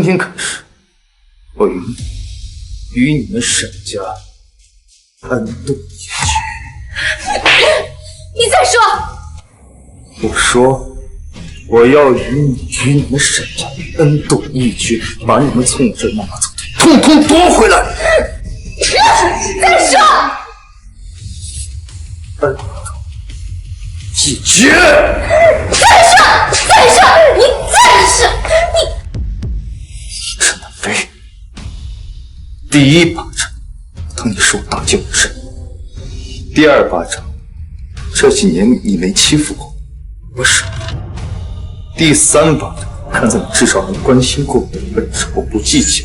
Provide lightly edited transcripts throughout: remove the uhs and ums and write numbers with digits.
今天开始，我与你们沈家恩断义绝。你再说！我说，我要与你们沈家恩断义绝，把你们从我这拿走的统统夺回来。再说！恩断义绝！再说！你再说！沈南飞，第一巴掌当你是我大舅子，第二巴掌这几年你没欺负过我是，第三巴掌看在你至少能关心过我的份上，我不计较。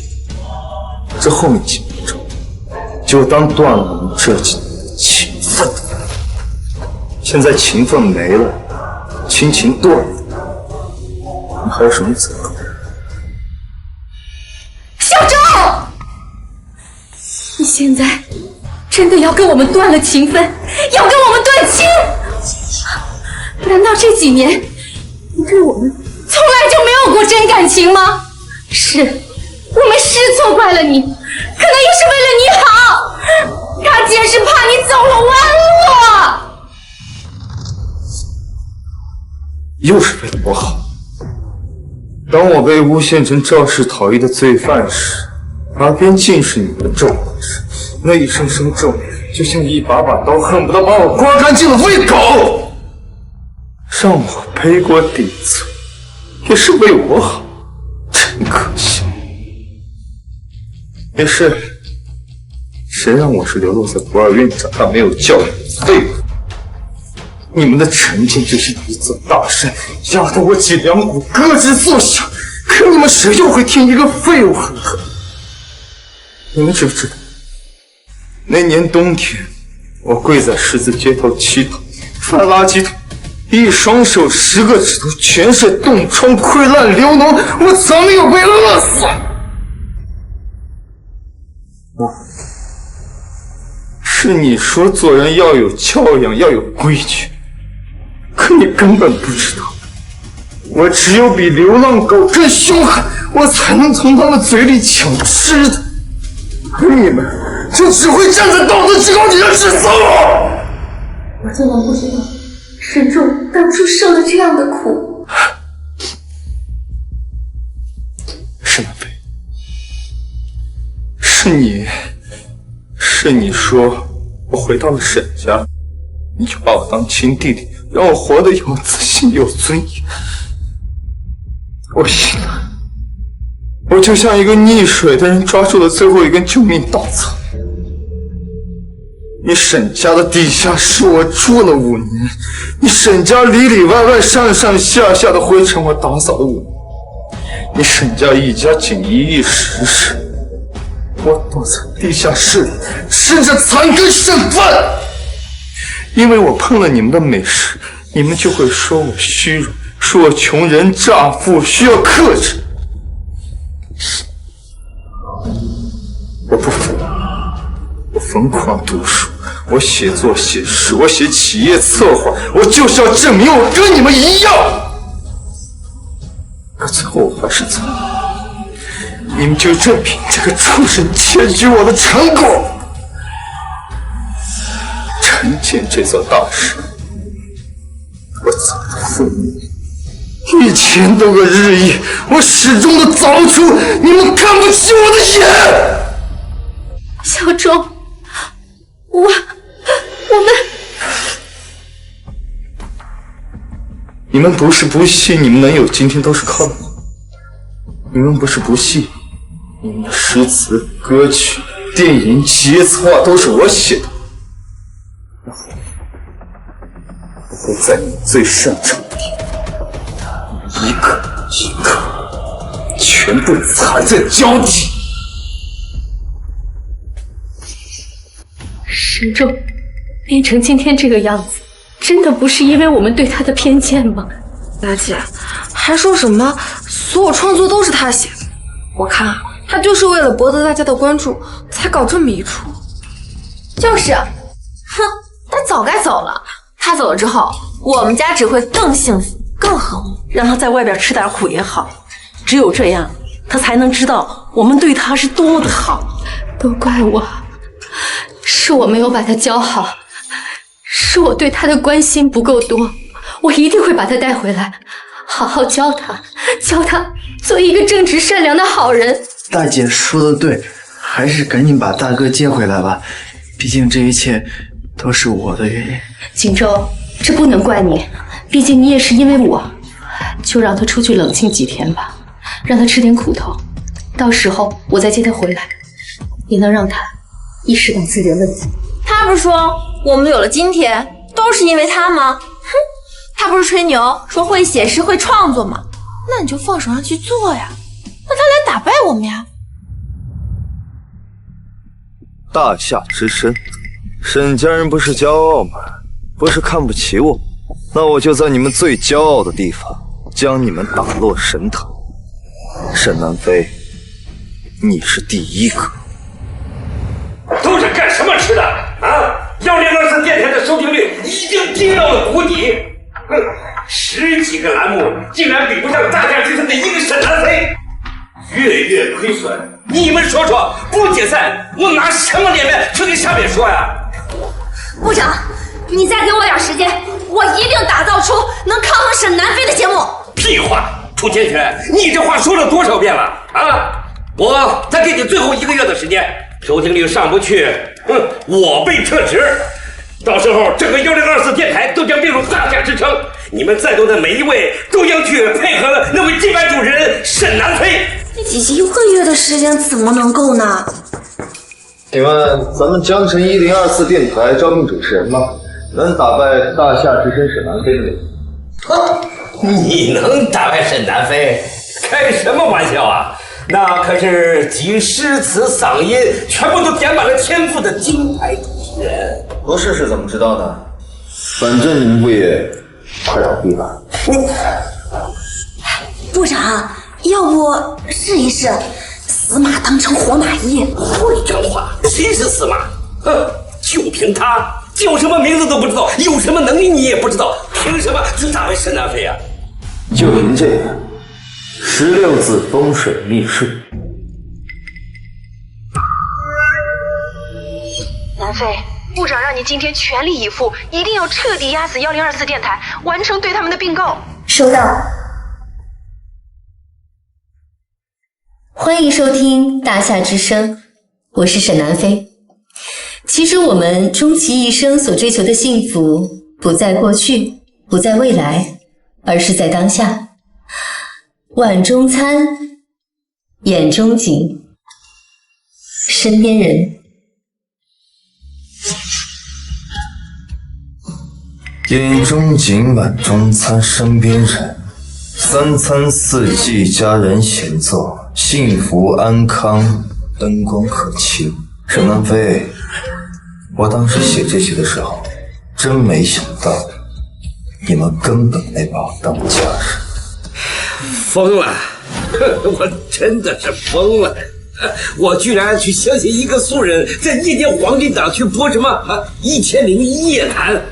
这后面几巴掌就当断了我们这几年的情分。现在情分没了，亲情断了，你还有什么责任？小周，你现在真的要跟我们断了情分，要跟我们断亲？难道这几年你对我们从来就没有过真感情吗？是，我们是错怪了你，可能也是为了你好。大姐是怕你走了弯路。又是为了我好。当我被诬陷成肇事逃逸的罪犯时，耳边尽是你们的咒骂时，那一声声咒就像一把把刀，恨不得把我刮干净了喂狗。让我背锅顶罪，也是为我好，真可笑。也是，谁让我是流落在孤儿院长大没有教养的废物？你们的成见就是一座大山，压得我脊梁骨咯吱作响。可你们谁又会听一个废物狠狠？你们知不知道，那年冬天，我跪在十字街头乞讨，翻垃圾桶，一双手10个指头全是冻疮、溃烂、流脓，我怎么没有被饿死？是你说做人要有教养，要有规矩。可你根本不知道，我只有比流浪狗更凶狠，我才能从他们嘴里抢吃的。而你们就只会站在道德制高点上指责我。我怎么不知道沈仲当初受了这样的苦？沈南飞，是你说我回到了沈家，你就把我当亲弟弟，让我活得有自信有尊严。我信了，我就像一个溺水的人抓住了最后一根救命稻草。你沈家的地下室我住了5年，你沈家里里外外上上下下的灰尘我打扫了5年，你沈家一家仅1亿10室，我躲在地下室里吃着残羹剩饭。因为我碰了你们的美食，你们就会说我虚荣，说我穷人乍富需要克制。我不服，我疯狂读书，我写作写诗，我写企业策划，我就是要证明我跟你们一样。可最后我还是错了，你们就任凭这个畜生窃取我的成果。成见这座大山，我走的父母1000多个日夜，我始终都凿不出你们看不起我的眼。小周，我们，你们不是不信你们能有今天都是靠我，你们不是不信你们的诗词歌曲电影企业策划都是我写的，我会在你最擅长的地方一个一个全部踩在脚底。沈仲变成今天这个样子，真的不是因为我们对他的偏见吗？大姐还说什么所有创作都是他写的，我看他就是为了博得大家的关注才搞这么一出。就是，哼，他早该走了。他走了之后，我们家只会更幸福更和睦。让他在外边吃点苦也好，只有这样，他才能知道我们对他是多么的好。都怪我，是我没有把他教好，是我对他的关心不够多。我一定会把他带回来，好好教他，教他做一个正直善良的好人。大姐说的对，还是赶紧把大哥接回来吧，毕竟这一切都是我的原因。锦州，这不能怪你，毕竟你也是因为我。就让他出去冷静几天吧，让他吃点苦头，到时候我再接他回来，也能让他意识到自己的问题。他不是说我们有了今天都是因为他吗？哼，他不是吹牛说会写诗会创作吗？那你就放手让去做呀，让他来打败我们呀。大夏之身，沈家人不是骄傲吗？不是看不起我，那我就在你们最骄傲的地方将你们打落神坛。沈南飞，你是第一个。都是干什么吃的啊？102次电台的收听率已经跌到了谷底，10几个栏目竟然比不上大夏之身的一个沈南飞，月亏损。你们说说，不解散，我拿什么脸面去跟下面说呀？部长，你再给我点时间，我一定打造出能抗衡沈南飞的节目。屁话！楚天泉，你这话说了多少遍了啊？我再给你最后1个月的时间，收听率上不去，我被撤职。到时候整个1024电台都将并入大夏之城，你们在座的每一位都将去配合那位接班主持人沈南飞。1个月的时间怎么能够呢？请问咱们江城1024电台招聘主持人吗？能打败大夏之身沈南飞的？你能打败沈南飞？开什么玩笑啊！那可是集诗词嗓音全部都点满了天赋的金牌主持人。不试试怎么知道呢？反正你们部也快倒闭了。部长，要不试一试，死马当成活马医。会这话，谁是死马？就凭他，叫什么名字都不知道，有什么能力你也不知道，凭什么就打败沈南飞啊？就凭这个，16字风水秘术。南飞，部长让你今天全力以赴，一定要彻底压死1024电台，完成对他们的并购。收到。欢迎收听《大夏之声》，我是沈南飞。其实我们终其一生所追求的幸福，不在过去，不在未来，而是在当下。碗中餐，眼中景，身边人。眼中景，碗中餐，身边人，3餐4季，家人闲坐，幸福安康，灯光可亲。沈南飞，我当时写这些的时候，真没想到你们根本没把我当家人。疯了！我真的是疯了！我居然去相信一个素人在夜间黄金档去播什么1001夜谈，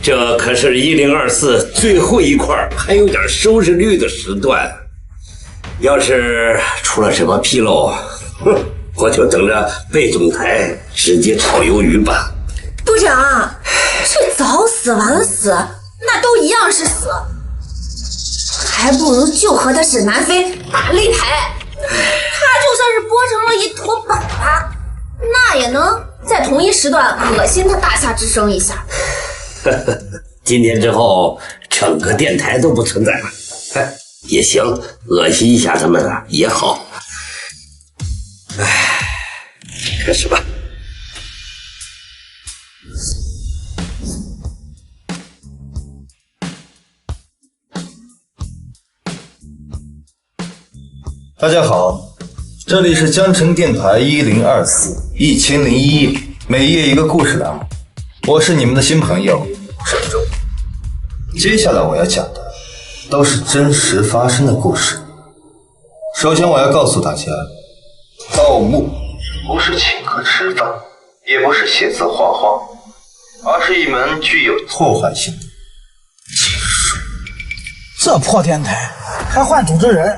这可是1024最后一块还有点收视率的时段。要是出了什么纰漏，我就等着被总台直接炒鱿鱼吧。部长，这早死晚死，那都一样是死，还不如就和他沈南飞打擂台。他就算是播成了一坨粑粑，那也能在同一时段恶心他大夏之声一下。今天之后，整个电台都不存在了，也行，恶心一下他们也好。开始吧。大家好，这里是江城电台10241001夜，每夜一个故事栏目，我是你们的新朋友沈周。接下来我要讲的都是真实发生的故事。首先我要告诉大家，盗墓不是请客吃饭，也不是写字画画，而是一门具有破坏性的技术。这破电台还换主持人，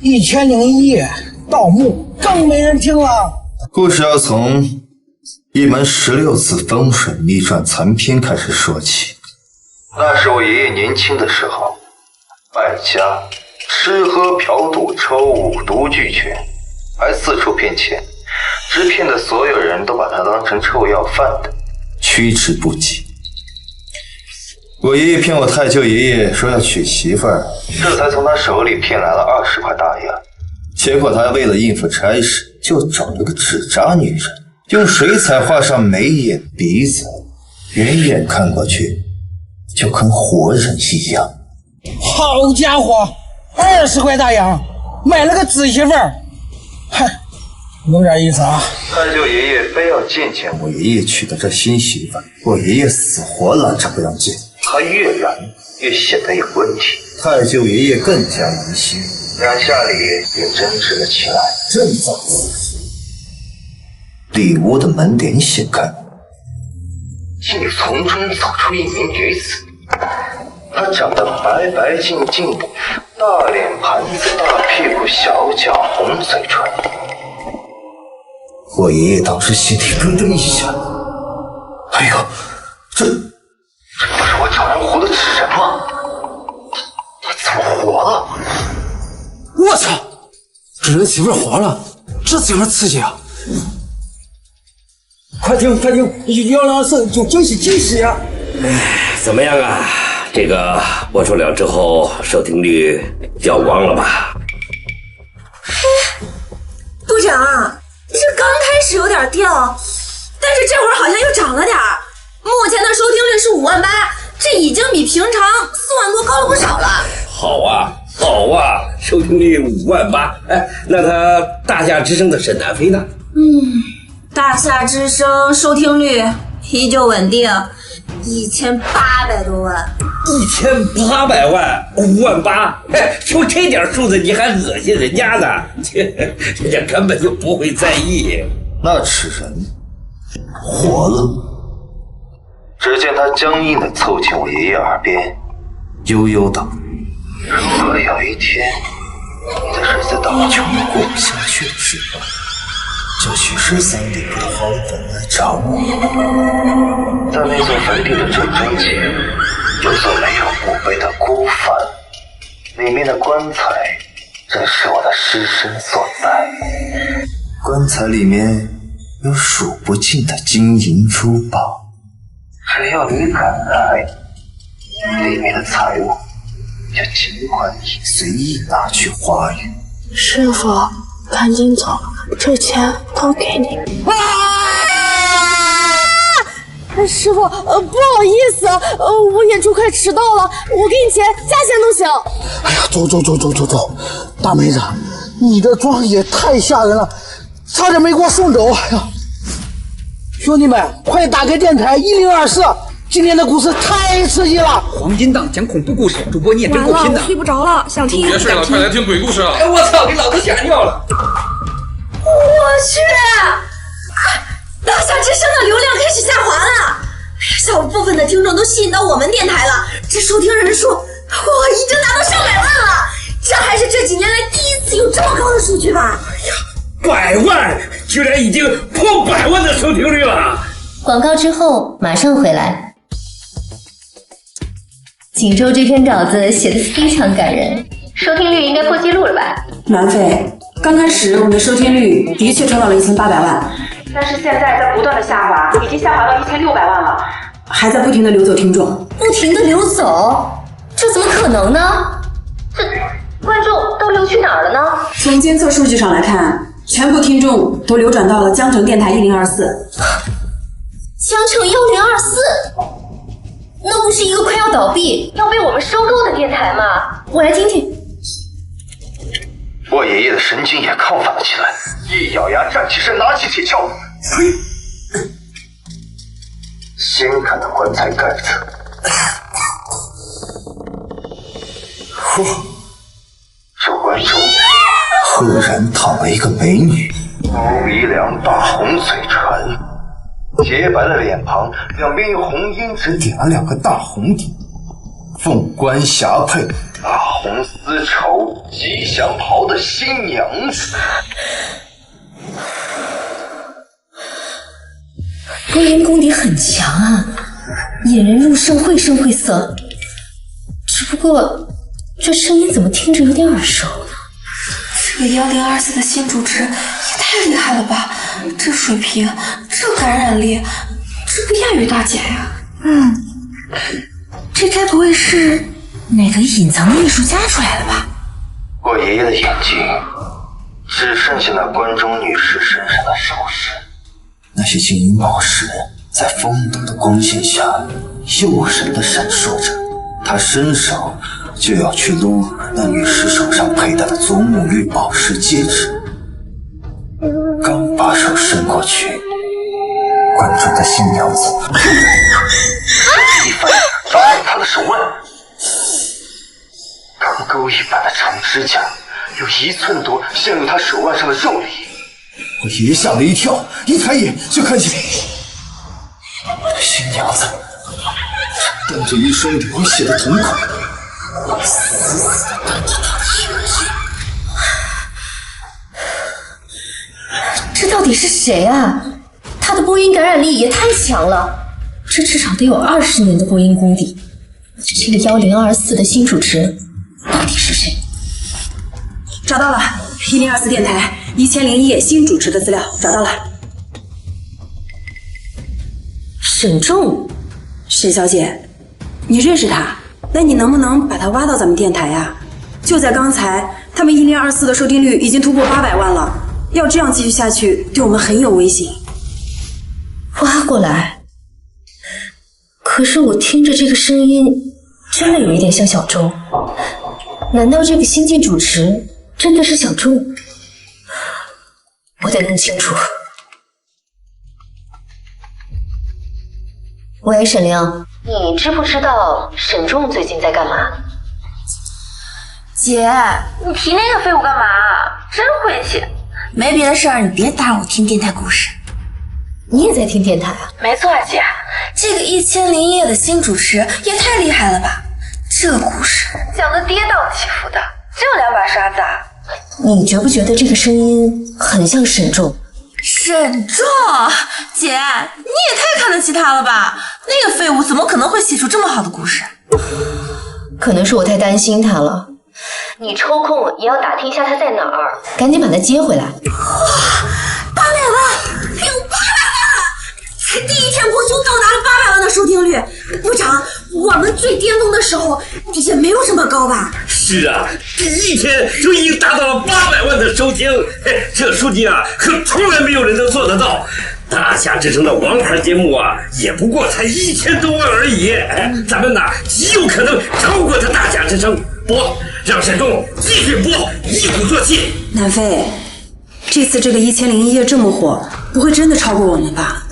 1001夜盗墓更没人听了。故事要从一门16字风水秘传残篇开始说起。那是我爷爷年轻的时候，败家，吃喝嫖赌抽五毒俱全，还四处骗钱，直骗的所有人都把他当成臭要饭的，趋之不及。我爷爷骗我太舅爷爷说要娶媳妇儿，这才从他手里骗来了20块大洋。结果他为了应付差事，就找了个纸扎女人，用水彩画上眉眼鼻子，远远看过去就跟活人一样。好家伙，20块大洋买了个纸媳妇儿，嗨，有点意思啊。太舅爷爷非要见见我爷爷娶的这新媳妇，我爷爷死活拦着不让见。他越燃越显得有问题，太舅爷爷更加疑心，两下里也争执了起来。正在此时，里屋的门帘掀开，竟从中走出一名女子。她长得白白净净的，大脸盘子、大屁股、小脚、红嘴唇。我爷爷当时心里咯噔一下，哎呦，这不是我找人活的纸人吗？他怎么活了？我操！纸人媳妇活了，这怎么刺激啊！快听124有惊喜呀！怎么样啊？这个播出了之后，收听率掉光了吧？部长，这刚开始有点掉，但是这会儿好像又涨了点儿。目前的收听率是58000，这已经比平常4万多高了不少了。好啊，好啊，收听率58000。哎，那他大夏之声的沈南飞呢？大夏之声收听率依旧稳定，1800多万。1800万，58000，哎，就这点数字你还恶心人家呢？人家根本就不会在意。那纸人活了。只见他僵硬地凑近我爷爷耳边，悠悠道：“如果有一天你的日子到了穷过不下去的时候，就去13里的荒坟来找我。在那座坟地的正中间，有座没有墓碑的孤坟，里面的棺材正是我的尸身所在。棺材里面有数不尽的金银珠宝。只要你敢来，里面的财物就尽管你随意拿去花园。师傅，赶紧走，这钱都给你。师傅，不好意思，我演出快迟到了，我给你钱，加钱都行。哎呀，走，大妹子，你这妆也太吓人了，差点没给我送走。哎呀！兄弟们，快打开电台1024，今天的故事太刺激了！黄金档讲恐怖故事，主播你也真够拼的。我睡不着了，想听。别睡了，快来听鬼故事了！哎，我操，给老子吓尿了！我去，大夏之声的流量开始下滑了，小部分的听众都吸引到我们电台了，这收听人数已经达到上百万了，这还是这几年来第一次有这么高的数据吧？哎呀，100万，居然已经破100万的收听率了！广告之后马上回来。锦州这篇稿子写得非常感人，收听率应该破纪录了吧？南飞，刚开始我们的收听率的确冲到了1800万，但是现在在不断的下滑，已经下滑到1600万了，还在不停的流走听众。不停的流走，这怎么可能呢？这观众都流去哪儿了呢？从监测数据上来看，全部听众都流转到了江城电台1024。江城1024，那不是一个快要倒闭、要被我们收购的电台吗？我来听听。我爷爷的神经也亢奋了起来，一咬牙站起身，拿起铁锹，掀开了棺材盖子。这棺中赫然躺了一个美女，高鼻梁，大红嘴唇，洁白的脸庞，两边用红胭脂点了2个大红点，凤冠霞帔，红丝绸吉祥袍的新娘子。播音功底很强啊，引人入胜，绘声绘色。只不过这声音怎么听着有点耳熟呢？这个1024的新主持也太厉害了吧！这水平，这感染力，这不亚于大姐呀。这该不会是哪个隐藏的艺术家出来的吧？我爷爷的眼睛只剩下那关中女士身上的首饰，那些金银宝石在风斗的光线下诱人的闪烁着。他伸手就要去撸那女士手上佩戴的祖母绿宝石戒指，刚把手伸过去，关注的新娘子一翻抓住他的手腕，钢钩一般的长指甲有1寸多陷入他手腕上的肉里。我爷爷吓了一跳，一抬眼就看见新娘子瞪着一双流血的瞳孔，死死地瞪着他的眼睛。这到底是谁啊？他的播音感染力也太强了，这至少得有20年的播音功底。这个1024的新主持到底是谁？找到了1024电台1001新主持的资料，找到了。沈仲，沈小姐，你认识他？那你能不能把他挖到咱们电台呀？就在刚才，他们1024的收听率已经突破800万了，要这样继续下去，对我们很有威胁。挖过来？可是我听着这个声音，真的有一点像小周。难道这个新晋主持真的是小周？我得弄清楚。喂，沈凌，你知不知道沈仲最近在干嘛？姐，你提那个废物干嘛？真晦气！没别的事儿，你别打扰我听电台故事。你也在听电台啊？没错，姐，这个1001夜的新主持也太厉害了吧！这个故事讲的跌宕起伏的，就2把刷子啊！你觉不觉得这个声音很像沈仲？沈仲，姐，你也太看得起他了吧？那个废物怎么可能会写出这么好的故事？可能是我太担心他了。你抽空也要打听一下他在哪儿，赶紧把他接回来。800万，有800万了！才第一天播就到达了800万的收听率。部长，我们最巅峰的时候也没有这么高吧？是啊，第一天就已经达到了800万的收听，这数据啊，可从来没有人能做得到。大侠之声的王牌节目啊，也不过才1000多万而已。咱们呢，极有可能超过他大侠之声。播，让沈仲继续播，一鼓作气。南飞，这次这个1001夜这么火，不会真的超过我们吧？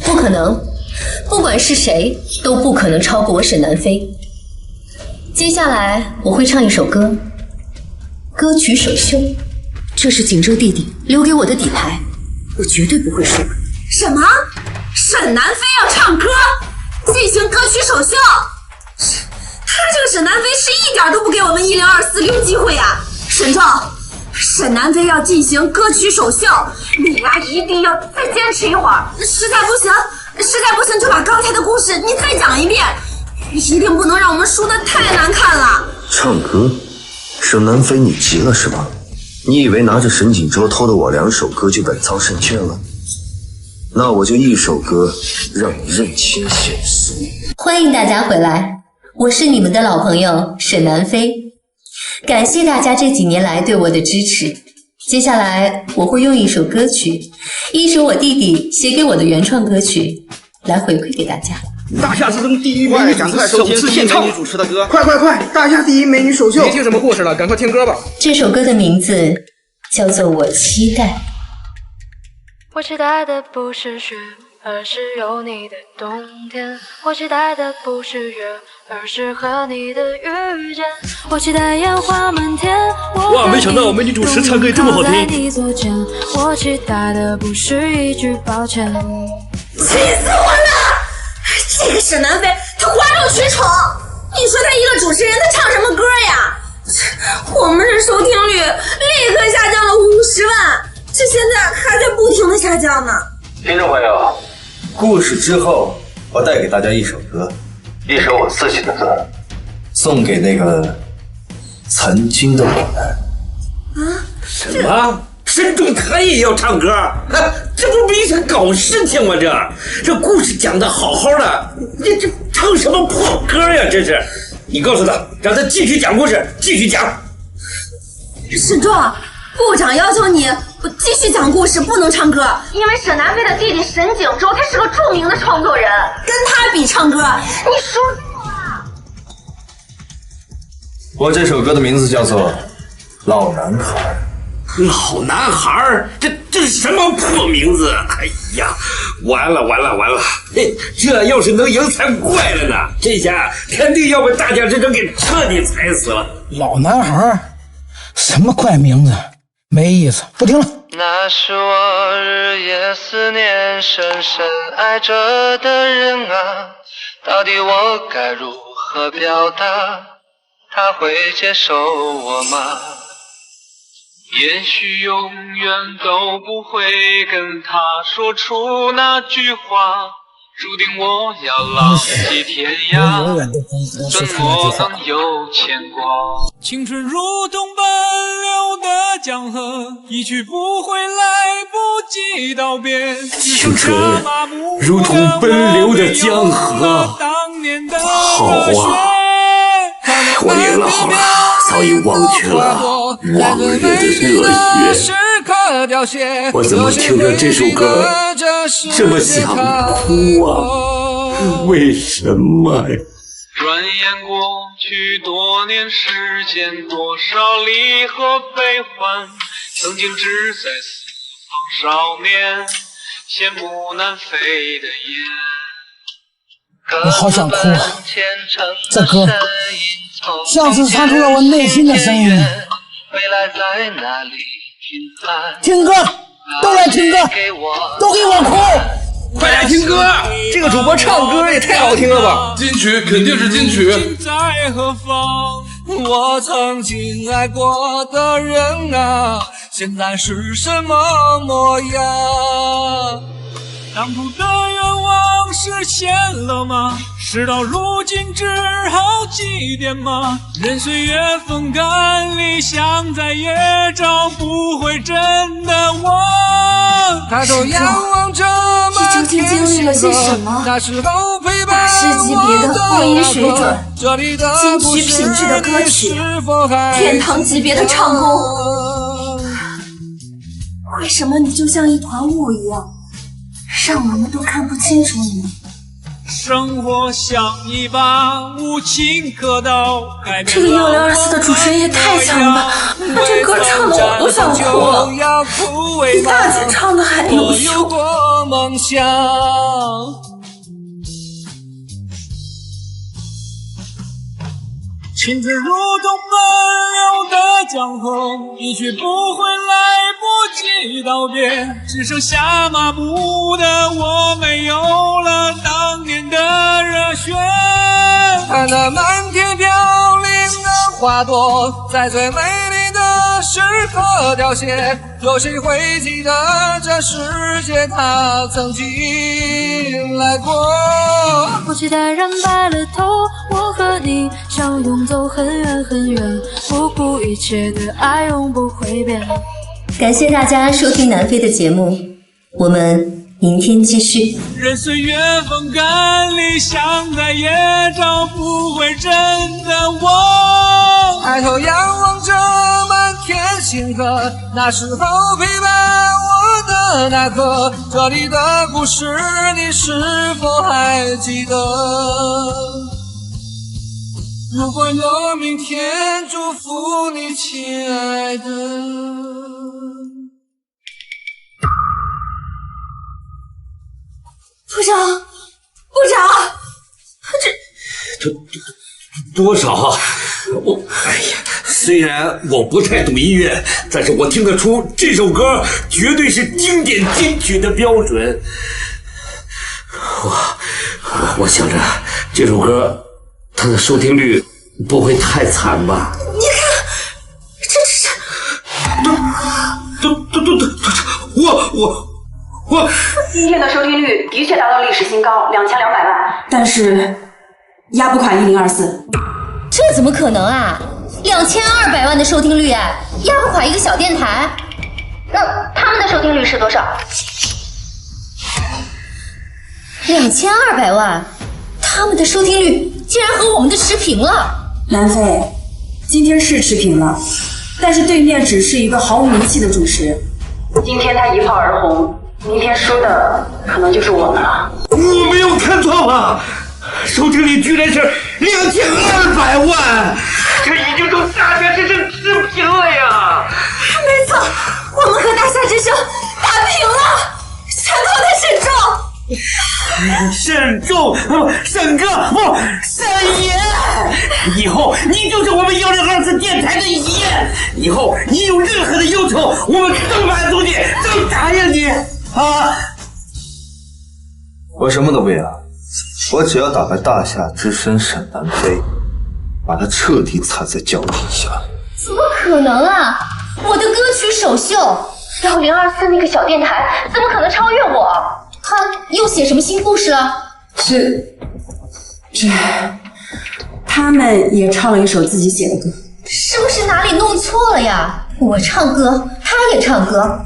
不可能，不管是谁都不可能超过我沈南飞。接下来我会唱一首歌，歌曲首秀，这是锦州弟弟留给我的底牌，我绝对不会输。什么？沈南飞要唱歌，进行歌曲首秀？他这个沈南飞是一点都不给我们1024留机会呀！沈仲，沈南飞要进行歌曲首秀，你呀一定要再坚持一会儿，实在不行就把刚才的故事你再讲一遍，一定不能让我们输得太难看了。唱歌？沈南飞，你急了是吧？你以为拿着沈锦州偷的我2首歌就本操胜券了？那我就1首歌让你认清现实。欢迎大家回来，我是你们的老朋友沈南飞，感谢大家这几年来对我的支持。接下来我会用一首歌曲，一首我弟弟写给我的原创歌曲，来回馈给大家。大夏之声第一美女主持首次献唱，主持的歌，快！大夏第一美女首秀！别听什么故事了，赶快听歌吧。这首歌的名字叫做《我期待》。我期待的不是雪，而是有你的冬天。我期待的不是月，而是和你的遇见。我期待烟花满天。哇，没想到美女主持唱歌也这么好听。我期待的不是一句抱歉。气死我了！这个沈南飞，他哗众取宠，你说他一个主持人，他唱什么歌呀？我们这收听率立刻下降了50万，这现在还在不停的下降呢。听众朋友，故事之后，我带给大家一首歌，一首我自己的歌，送给那个曾经的我们。啊？什么？沈总他也要唱歌？这不是没啥搞事情吗？这故事讲的好好的，这唱什么破歌呀？这是！你告诉他，让他继续讲故事，继续讲。沈壮，部长要求你继续讲故事，不能唱歌，因为沈南飞的弟弟沈景洲，他是个著名的创作人，跟他比唱歌，你说错了。我这首歌的名字叫做《老男孩》。老男孩，这是什么破名字？哎呀，完了！嘿，这要是能赢才怪了呢！这下肯定要把大家之争给彻底踩死了。老男孩，什么怪名字，没意思，不听了。那是我日夜思念、深深爱着的人啊，到底我该如何表达？他会接受我吗？也许永远都不会跟他说出那句话，注定我要浪迹天涯，怎么能有牵挂？青春如同奔流的江河，一去不回，来不及道别。青春如同奔流的江河，好啊！我赢了，好了，早已忘却了往日的热血。我怎么听着这首歌这么想哭啊？为什么呀？转眼过去多年时间，多少离合悲欢，曾经只在四方少年，羡慕南飞的雁。我好想哭啊！这歌像是唱出了我内心的声音。听歌，都来听歌，都给我哭！快来听歌！这个主播唱歌也太好听了吧！金曲肯定是金曲。在何方？我曾经爱过的人啊，现在是什么模样？当初的愿望实现了吗？事到如今只好祭奠吗？任岁月风干，理想再也找不回真的我。抬头仰望着满天星河，那时候陪伴大师级别的播音水准，金曲品质的歌曲，天堂级别的唱功。为什么你就像一团雾一样，让我们都看不清楚你？生活像一把无情刻刀。这个1024的主持人也太强了吧！他这歌唱的我都想哭了，比大姐唱的还优秀。梦想。青春如同奔流的江河，一去不回，来不及道别，只剩下麻木的我，没有了当年的热血。看那满天飘零的花朵，在最美丽的时刻凋谢，有谁会记得这世界它曾经来过？我期待染白了头，我和你相拥走很远很远，不顾一切的爱永不会变。感谢大家收听南飞的节目，我们明天继续。任岁月风干，理想再也找不回真的我。抬头仰望着满天星河，那时候陪伴我的那刻，这里的故事你是否还记得？如果有明天，祝福你，亲爱的。部长，这多少啊？哎呀，虽然我不太懂音乐，但是我听得出这首歌绝对是经典金曲的标准。我想着这首歌他的收听率不会太惨吧？你看，我今天的收听率的确达到历史新高，2200万，但是压不垮1024。这怎么可能啊？2200万的收听率啊，压不垮一个小电台。那他们的收听率是多少？2200万，他们的收听率竟然和我们的持平了。南飞，今天是持平了，但是对面只是一个毫无名气的主持。今天他一炮而红，明天输的可能就是我们了。我没有看错吧？收听率居然是2200万，这已经从大夏之声持平了呀！没错，我们和大夏之声打平了，全靠他沈重。沈哥不，沈爷，以后你就是我们1024电台的爷，以后你有任何的要求，我们都满足你，都答应你啊！我什么都不要，我只要打败大夏之声沈南飞，把他彻底踩在脚底下。怎么可能啊！我的歌曲首秀，1024那个小电台怎么可能超越我？他又写什么新故事了？他们也唱了一首自己写的歌，是不是哪里弄错了呀？我唱歌，他也唱歌，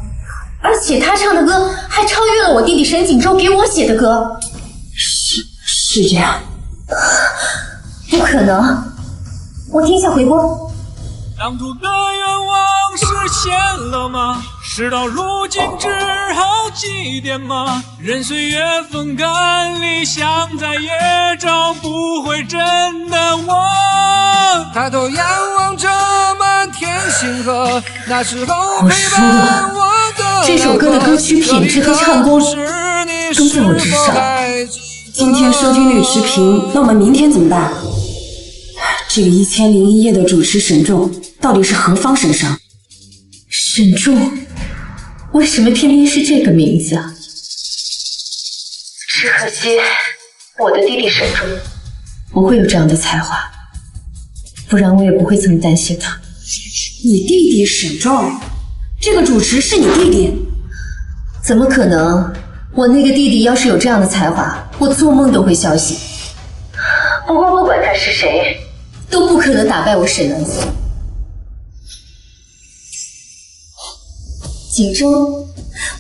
而且他唱的歌还超越了我弟弟沈锦州给我写的歌。是这样？不可能！我听一下回播。当初的愿望实现了吗？事到如今只好祭奠吗？任岁月风干，理想再也找不回真的我。抬头仰望着满天星河，那时候陪伴我的这首歌的歌曲品质和唱功都在我之上。今天收听率持平，那我们明天怎么办？这个1001夜的主持沈重到底是何方神圣？沈重，为什么偏偏是这个名字啊？只可惜我的弟弟沈重不会有这样的才华，不然我也不会这么担心他。你弟弟沈重，这个主持是你弟弟？怎么可能？我那个弟弟要是有这样的才华，我做梦都会相信。不过不管他是谁，都不可能打败我沈南飞。锦州，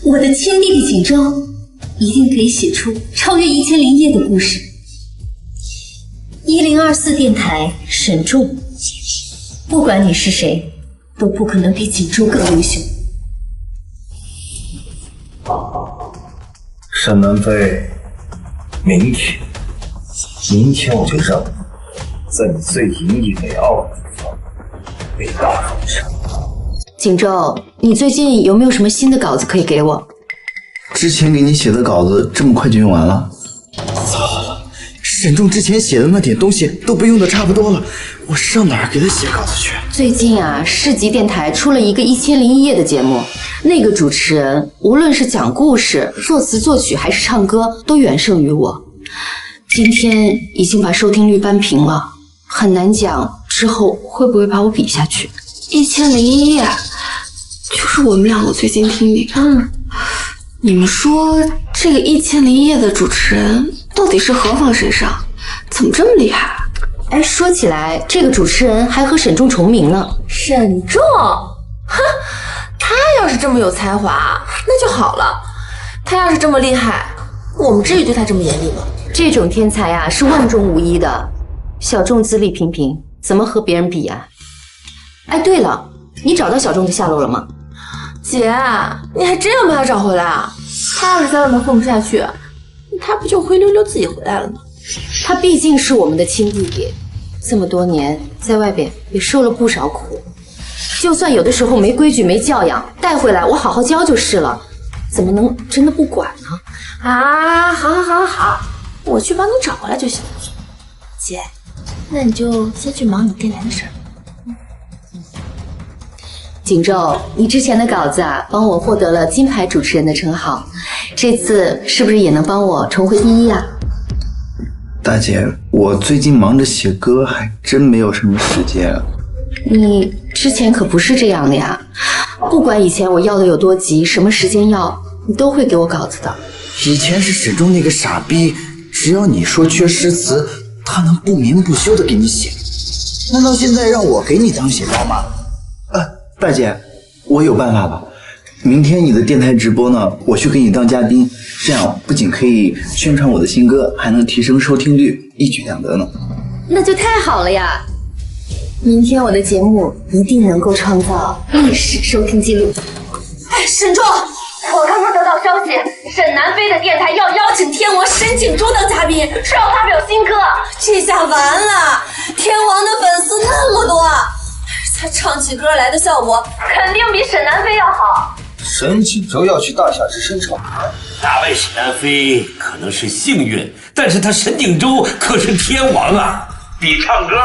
我的亲弟弟锦州，一定可以写出超越1001夜的故事。1024电台沈重，不管你是谁，都不可能比锦州更优秀。沈南飞，明天我就让你在你最引以为傲的地方被大封杀。锦州，你最近有没有什么新的稿子可以给我？之前给你写的稿子这么快就用完了？糟了，沈重之前写的那点东西都被用的差不多了，我上哪儿给他写稿子去？最近啊，市级电台出了一个1001夜的节目，那个主持人无论是讲故事、作词作曲还是唱歌，都远胜于我。今天已经把收听率扳平了，很难讲之后会不会把我比下去。1001夜，就是我们两个最近听的。你们说这个1001夜的主持人到底是何方神圣？怎么这么厉害？哎，说起来，这个主持人还和沈重重名呢。沈重，哼，他要是这么有才华，那就好了。他要是这么厉害，我们至于对他这么严厉吗？这种天才啊，是万中无一的。小众资历平平，怎么和别人比啊？哎，对了，你找到小众的下落了吗？姐，你还真要把他找回来啊？他要是在外面混不下去，他不就灰溜溜自己回来了吗？他毕竟是我们的亲弟弟，这么多年在外边也受了不少苦，就算有的时候没规矩没教养，带回来我好好教就是了，怎么能真的不管呢？啊，好，我去帮你找回来就行。姐，那你就先去忙你电台的事儿。锦州，你之前的稿子啊，帮我获得了金牌主持人的称号，这次是不是也能帮我重回第一啊？大姐，我最近忙着写歌，还真没有什么时间。你之前可不是这样的呀，不管以前我要的有多急，什么时间要，你都会给我稿子的。以前是沈重那个傻逼，只要你说缺诗词，他能不眠不休的给你写。难道现在让我给你当写照吗？大姐，我有办法了。明天你的电台直播呢，我去给你当嘉宾，这样不仅可以宣传我的新歌，还能提升收听率，一举两得呢。那就太好了呀！明天我的节目一定能够创造历史收听记录。哎，沈重，我刚刚得到消息，沈南飞的电台要邀请天王沈景洲当嘉宾，说要发表新歌。这下完了，天王的粉丝那么多，他唱起歌来的效果肯定比沈南飞要好。沈景洲要去大夏之声唱歌，打败沈南飞可能是幸运，但是他沈景洲可是天王啊！比唱歌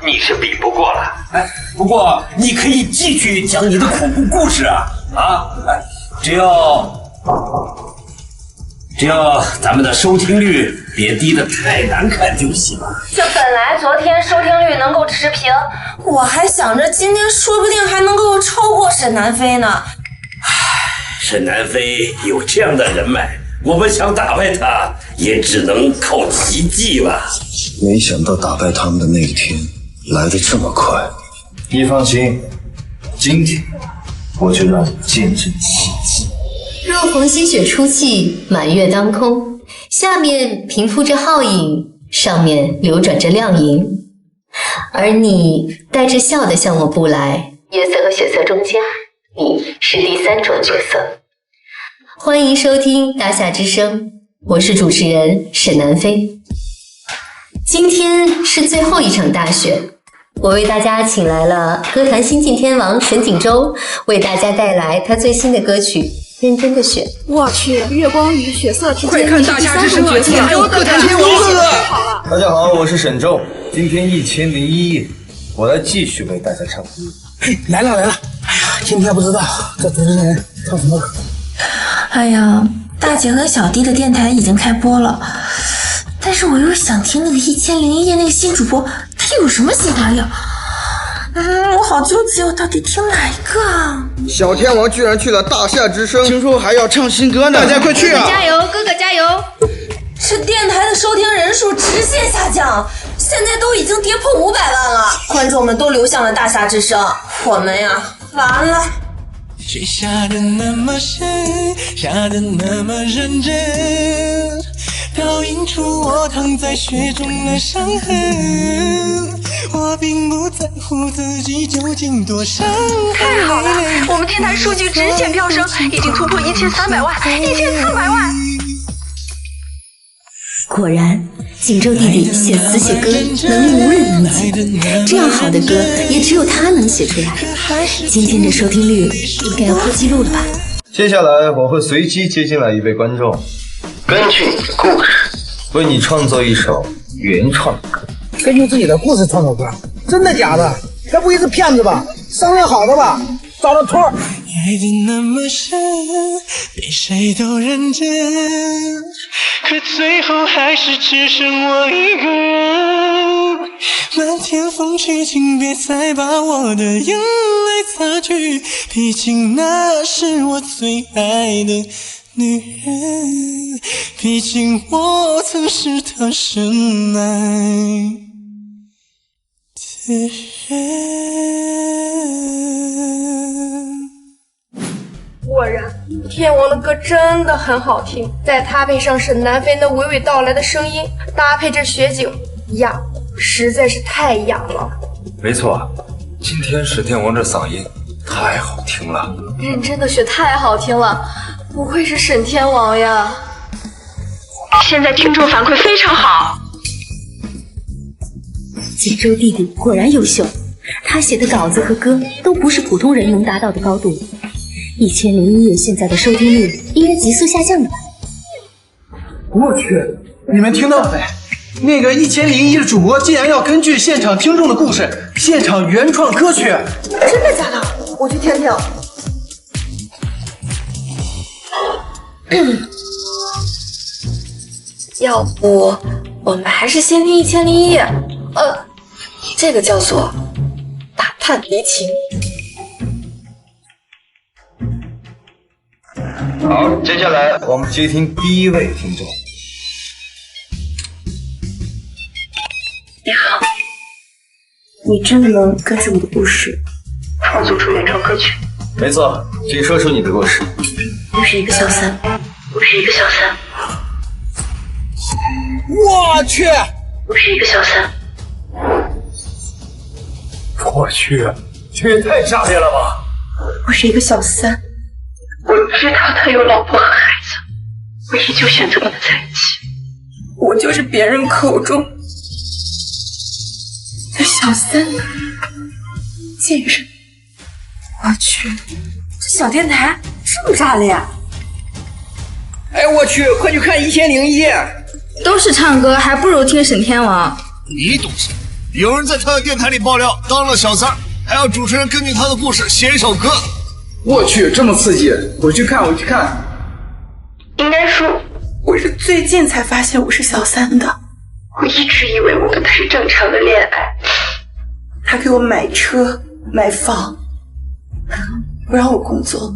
你是比不过了。哎，不过你可以继续讲你的恐怖故事啊！只要咱们的收听率别低得太难看就行了。这本来昨天收听率能够持平，我还想着今天说不定还能够超过沈南飞呢。沈南飞有这样的人脉，我们想打败他也只能靠奇迹了。没想到打败他们的那一天来得这么快。你放心，今天我就让你见证奇迹。若逢新雪初霁，满月当空，下面平铺着皓影，上面流转着亮银，而你带着笑的向我步来，月色和血色中间，你是第三种角色。欢迎收听大夏之声，我是主持人沈南飞。今天是最后一场大选，我为大家请来了歌坛新晋天王沈景洲，为大家带来他最新的歌曲《认真的选》。我去，月光与血色之间，快看大夏之声啊！景洲歌坛天王哥哥。大家好，我是沈重，今天1001夜，我来继续为大家唱歌。嘿，来了！哎呀，今天不知道这主持人唱什么歌。哎呀，大姐和小弟的电台已经开播了，但是我又想听那个1001夜那个新主播，他有什么新花样？我好纠结，我到底听哪一个啊？小天王居然去了大夏之声，听说还要唱新歌呢，大家快去啊！加油，哥哥加油！这电台的收听人数直线下降，现在都已经跌破500万了，观众们都流向了大夏之声，我们呀，完了。雪下得那么深，下得那么认真，倒映出我躺在雪中的伤痕。我并不在乎自己究竟多伤害。太好了，我们电台数据直线飙升，已经突破1300万，1400万。果然，景洲弟弟写词写歌能力无人能及，这样好的歌也只有他能写出来。今天的收听率应该要破纪录了吧？接下来我会随机接进来一位观众，根据你的故事，为你创作一首原创歌。根据自己的故事创作歌，真的假的？该不会是骗子吧？商量好的吧？找了托儿。爱得那么深，比谁都认真，可最后还是只剩我一个人。漫天风雪，请别再把我的眼泪擦去，毕竟那是我最爱的女人，毕竟我曾是她深爱的人。果然，天王的歌真的很好听，再搭配上沈南飞那娓娓道来的声音，搭配着雪景，呀，实在是太雅了。没错，今天沈天王这嗓音太好听了。认真的雪太好听了，不愧是沈天王呀！现在听众反馈非常好。锦州弟弟果然优秀，他写的稿子和歌都不是普通人能达到的高度。1001夜现在的收听率应该急速下降了吧？我去，你们听到了没？那个1001的主播竟然要根据现场听众的故事，现场原创歌曲。真的假的？我去听听。要不我们还是先听《1001夜》。这个叫做打探敌情。好，接下来我们接听第一位听众。你好，你真的能根据我的故事创作出原创歌曲？没错，请说出你的故事。我是一个小三。我去！我是一个小三。我去，这也太炸裂了吧！我是一个小三。我知道他有老婆和孩子，我依旧选择跟他在一起。我就是别人口中的小三。贱人！我去，这小电台这么炸裂！哎，我去，快去看《1001夜》。都是唱歌，还不如听沈天王。你懂什么？有人在他的电台里爆料当了小三，还要主持人根据他的故事写一首歌。我去，这么刺激！我去看。应该说，我是最近才发现我是小三的。我一直以为我跟他是正常的恋爱，他给我买车买房，不让我工作。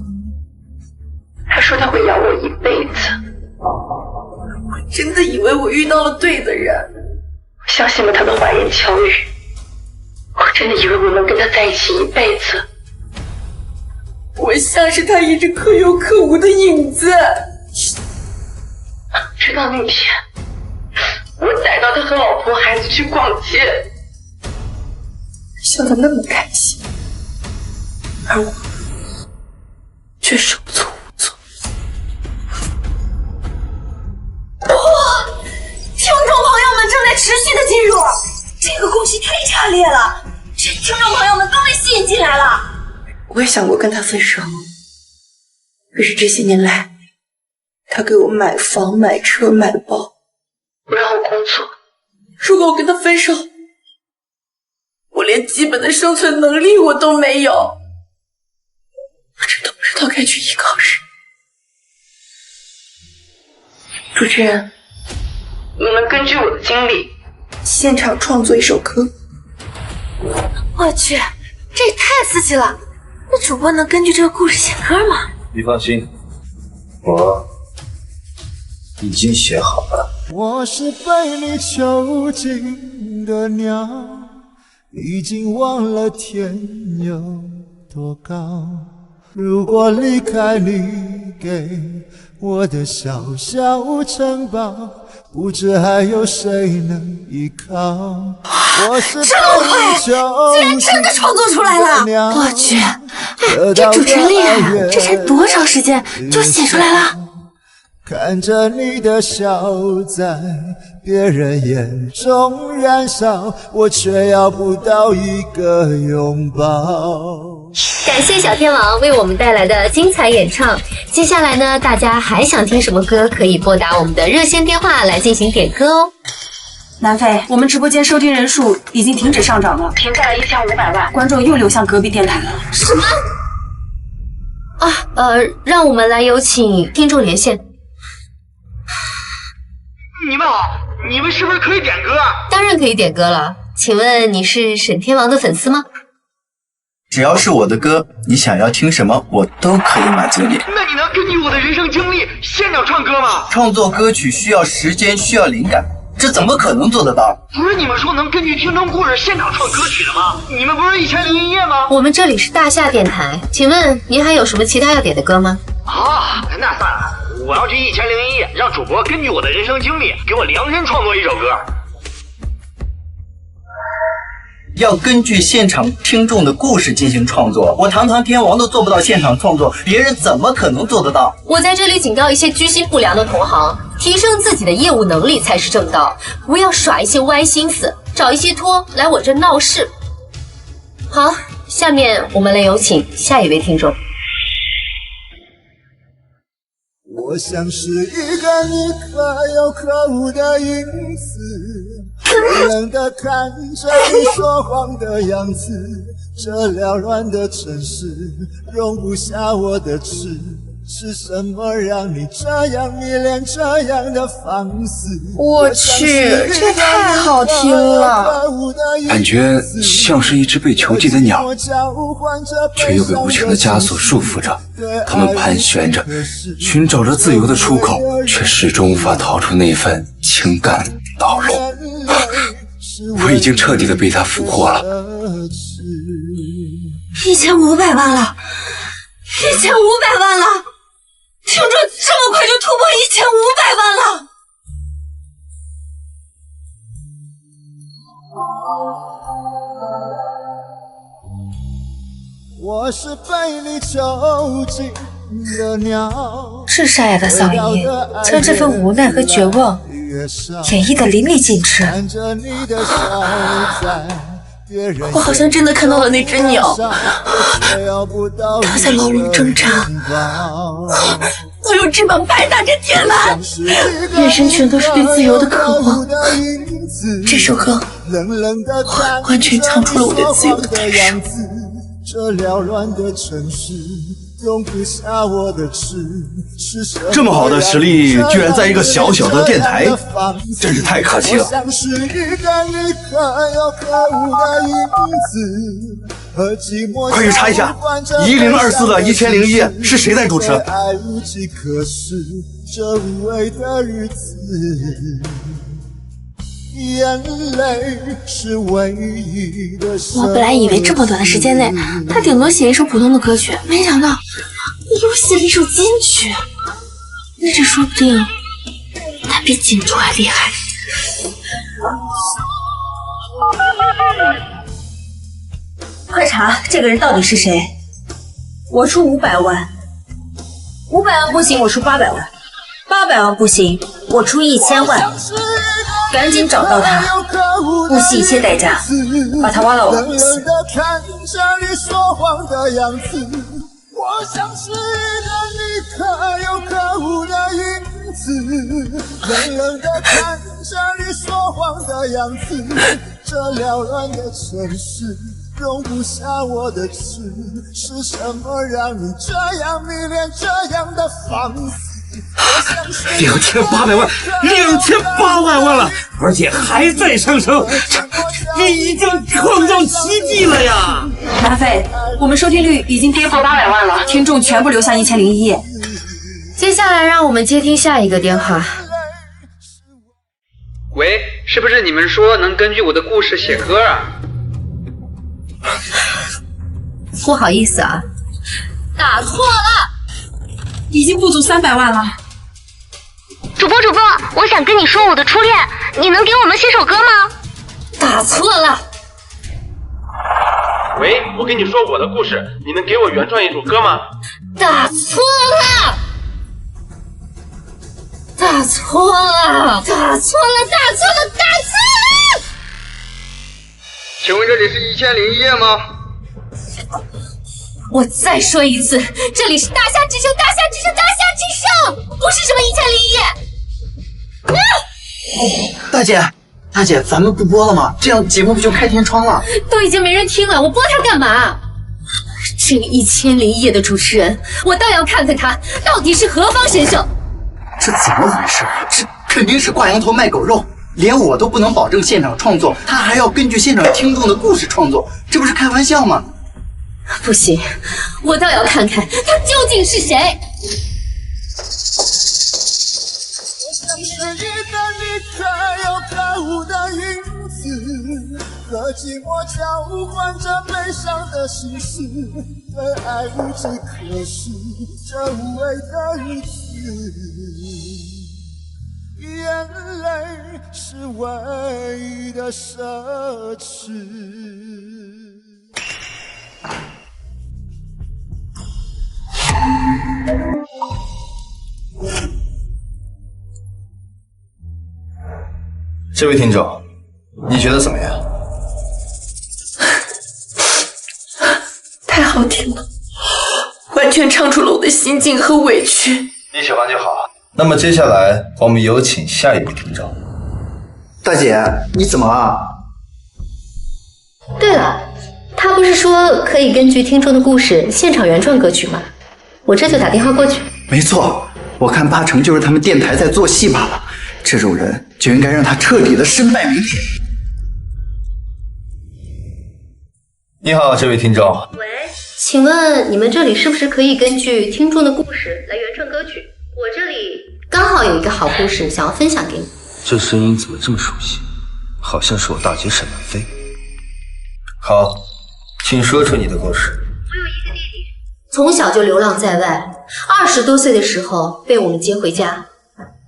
他说他会养我一辈子。我真的以为我遇到了对的人，我相信了他的花言巧语。我真的以为我能跟他在一起一辈子。我像是他一只可有可无的影子。直到那天，我逮到他和老婆孩子去逛街，笑得那么开心，而我却手足无措。听众朋友们正在持续的进入，这个故事太炸裂了，这听众朋友们都被吸引进来了。我也想过跟他分手，可是这些年来，他给我买房买车买包，不让我工作。如果我跟他分手，我连基本的生存能力我都没有，我真的不知道该去依靠谁。主持人，你们根据我的经历，现场创作一首歌。我去，这也太刺激了！那主播能根据这个故事写歌吗？你放心，我已经写好了。我是被你囚禁的鸟，已经忘了天有多高。如果离开你给我的小小城堡，不知还有谁能依靠。我是这么快，居然真的创作出来了！我去，这主持人厉害啊！这才多长时间就写出来了？看着你的笑在别人眼中燃烧，我却要不到一个拥抱。感谢小天王为我们带来的精彩演唱。接下来呢，大家还想听什么歌，可以拨打我们的热线电话来进行点歌哦。南飞，我们直播间收听人数已经停止上涨了，停在了1500万，观众又流向隔壁电台了。什么？让我们来有请听众连线。你们好，你们是不是可以点歌啊？当然可以点歌了，请问你是沈天王的粉丝吗？只要是我的歌，你想要听什么，我都可以满足你。那你能根据我的人生经历现场唱歌吗？创作歌曲需要时间，需要灵感，这怎么可能做得到？不是你们说能根据听众故事现场唱歌曲的吗？你们不是1001夜吗？我们这里是大夏电台，请问您还有什么其他要点的歌吗？那算了，我要去1001夜，让主播根据我的人生经历给我量身创作一首歌。要根据现场听众的故事进行创作，我堂堂天王都做不到现场创作，别人怎么可能做得到？我在这里警告一些居心不良的同行，提升自己的业务能力才是正道，不要耍一些歪心思，找一些托来我这闹事。好，下面我们来有请下一位听众。我像是一个你可有可无的影子，冷冷地看着你说谎的样子，这缭乱的城市容不下我的痴是什么让你这样迷恋这样的放肆？我去，这太好听了，感觉像是一只被囚禁的鸟，却又被无情的枷锁束缚着。它们盘旋着，寻找着自由的出口，却始终无法逃出那份情感牢笼。我已经彻底的被它俘获了。1500万了，1500万了！听众这么快就突破1500万了！我是被你囚禁的鸟。是沙哑的嗓音，将这份无奈和绝望演绎得淋漓尽致。我好像真的看到了那只鸟，它在牢笼挣扎，我用翅膀拍打着天蓝，眼神全都是对自由的渴望。这首歌完全唱出了我对自由的感受。这缭乱的城市容不下我的痴，是什么这么好的实力居然在一个小小的电台，真是太可惜了。像是一个你可有可无的影子，和寂寞快去查一下1024的1001是谁在主持。爱无计可施，这无味的日子，眼泪是唯一的奢侈。我本来以为这么短的时间内，他顶多写一首普通的歌曲，没想到又写了一首金曲。这说不定他比金主还厉害。快查这个人到底是谁！我出500万，500万不行，我出800万，800万不行，我出1000万。赶紧找到他，不惜一切代价把他挖到我面前。我像是一个你可有可无的影子，冷冷地看着你说谎的样子。这缭乱的城市容不下我的痴，是什么让你这样迷恋这样的放肆？2800万，2800万了，而且还在上升，你已经创造奇迹了呀！南非，我们收听率已经跌破800万了，听众全部留下1001。接下来让我们接听下一个电话。喂，是不是你们说能根据我的故事写歌啊？不好意思啊，打错了。已经不足300万了。主播，我想跟你说我的初恋，你能给我们写首歌吗？打错了。喂，我跟你说我的故事，你能给我原创一首歌吗？打错了。打错了。请问这里是1001吗？我再说一次，这里是大夏之声，不是什么1001。大姐，咱们不播了吗？这样节目不就开天窗了？都已经没人听了，我播它干嘛？这个1001夜的主持人，我倒要看看他到底是何方神圣。这怎么回事？这肯定是挂羊头卖狗肉，连我都不能保证现场创作，他还要根据现场听众的故事创作，这不是开玩笑吗？不行，我倒要看看他究竟是谁。我像是一个你可有可无的影子，和寂寞交换着悲伤的心事，对爱无计可施，这无味的日子，眼泪是唯一的奢侈。这位听众，你觉得怎么样？太好听了，完全唱出了我的心境和委屈。你喜欢就好。那么接下来我们有请下一位听众。大姐，你怎么了？对了，他不是说可以根据听众的故事现场原创歌曲吗？我这就打电话过去。没错，我看八成就是他们电台在做戏罢了。这种人就应该让他彻底的身败名裂。你好，这位听众。喂，请问你们这里是不是可以根据听众的故事来原创歌曲？我这里刚好有一个好故事想要分享给你。这声音怎么这么熟悉？好像是我大姐沈南飞。好，请说出你的故事。我有一个弟弟，从小就流浪在外，20多岁的时候被我们接回家。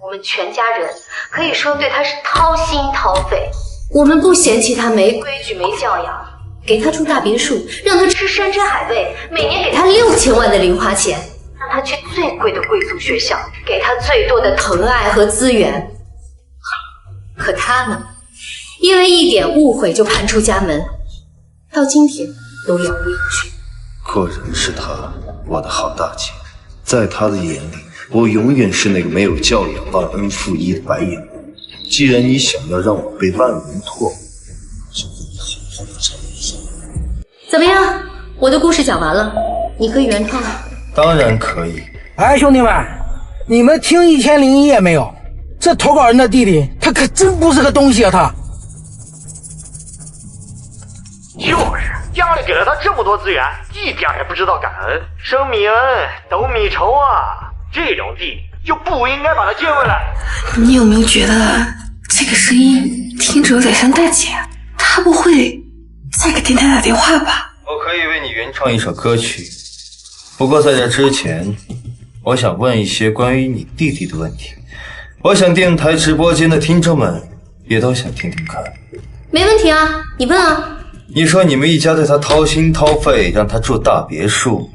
我们全家人可以说对他是掏心掏肺，我们不嫌弃他没规矩没教养，给他住大别墅，让他吃山珍海味，每年给他6000万的零花钱，让他去最贵的贵族学校，给他最多的疼爱和资源。可他呢，因为一点误会就叛出家门，到今天都杳无音讯。果然是他，我的好大姐。在他的眼里，我永远是那个没有教养、忘恩负义的白眼狼。既然你想要让我被万人唾弃，就给你好好的尝一下。怎么样？我的故事讲完了，你可以原创了。当然可以。哎，兄弟们，你们听1001夜没有？这投稿人的弟弟，他可真不是个东西啊！他就是家里给了他这么多资源，一点也不知道感恩，生米恩，斗米仇啊！这种弟弟就不应该把他接回来。你有没有觉得这个声音听着有点像大姐？她不会再给电台打电话吧？我可以为你原创一首歌曲，不过在这之前，我想问一些关于你弟弟的问题。我想电台直播间的听众们也都想听听看。没问题啊，你问啊。你说你们一家对他掏心掏肺，让他住大别墅，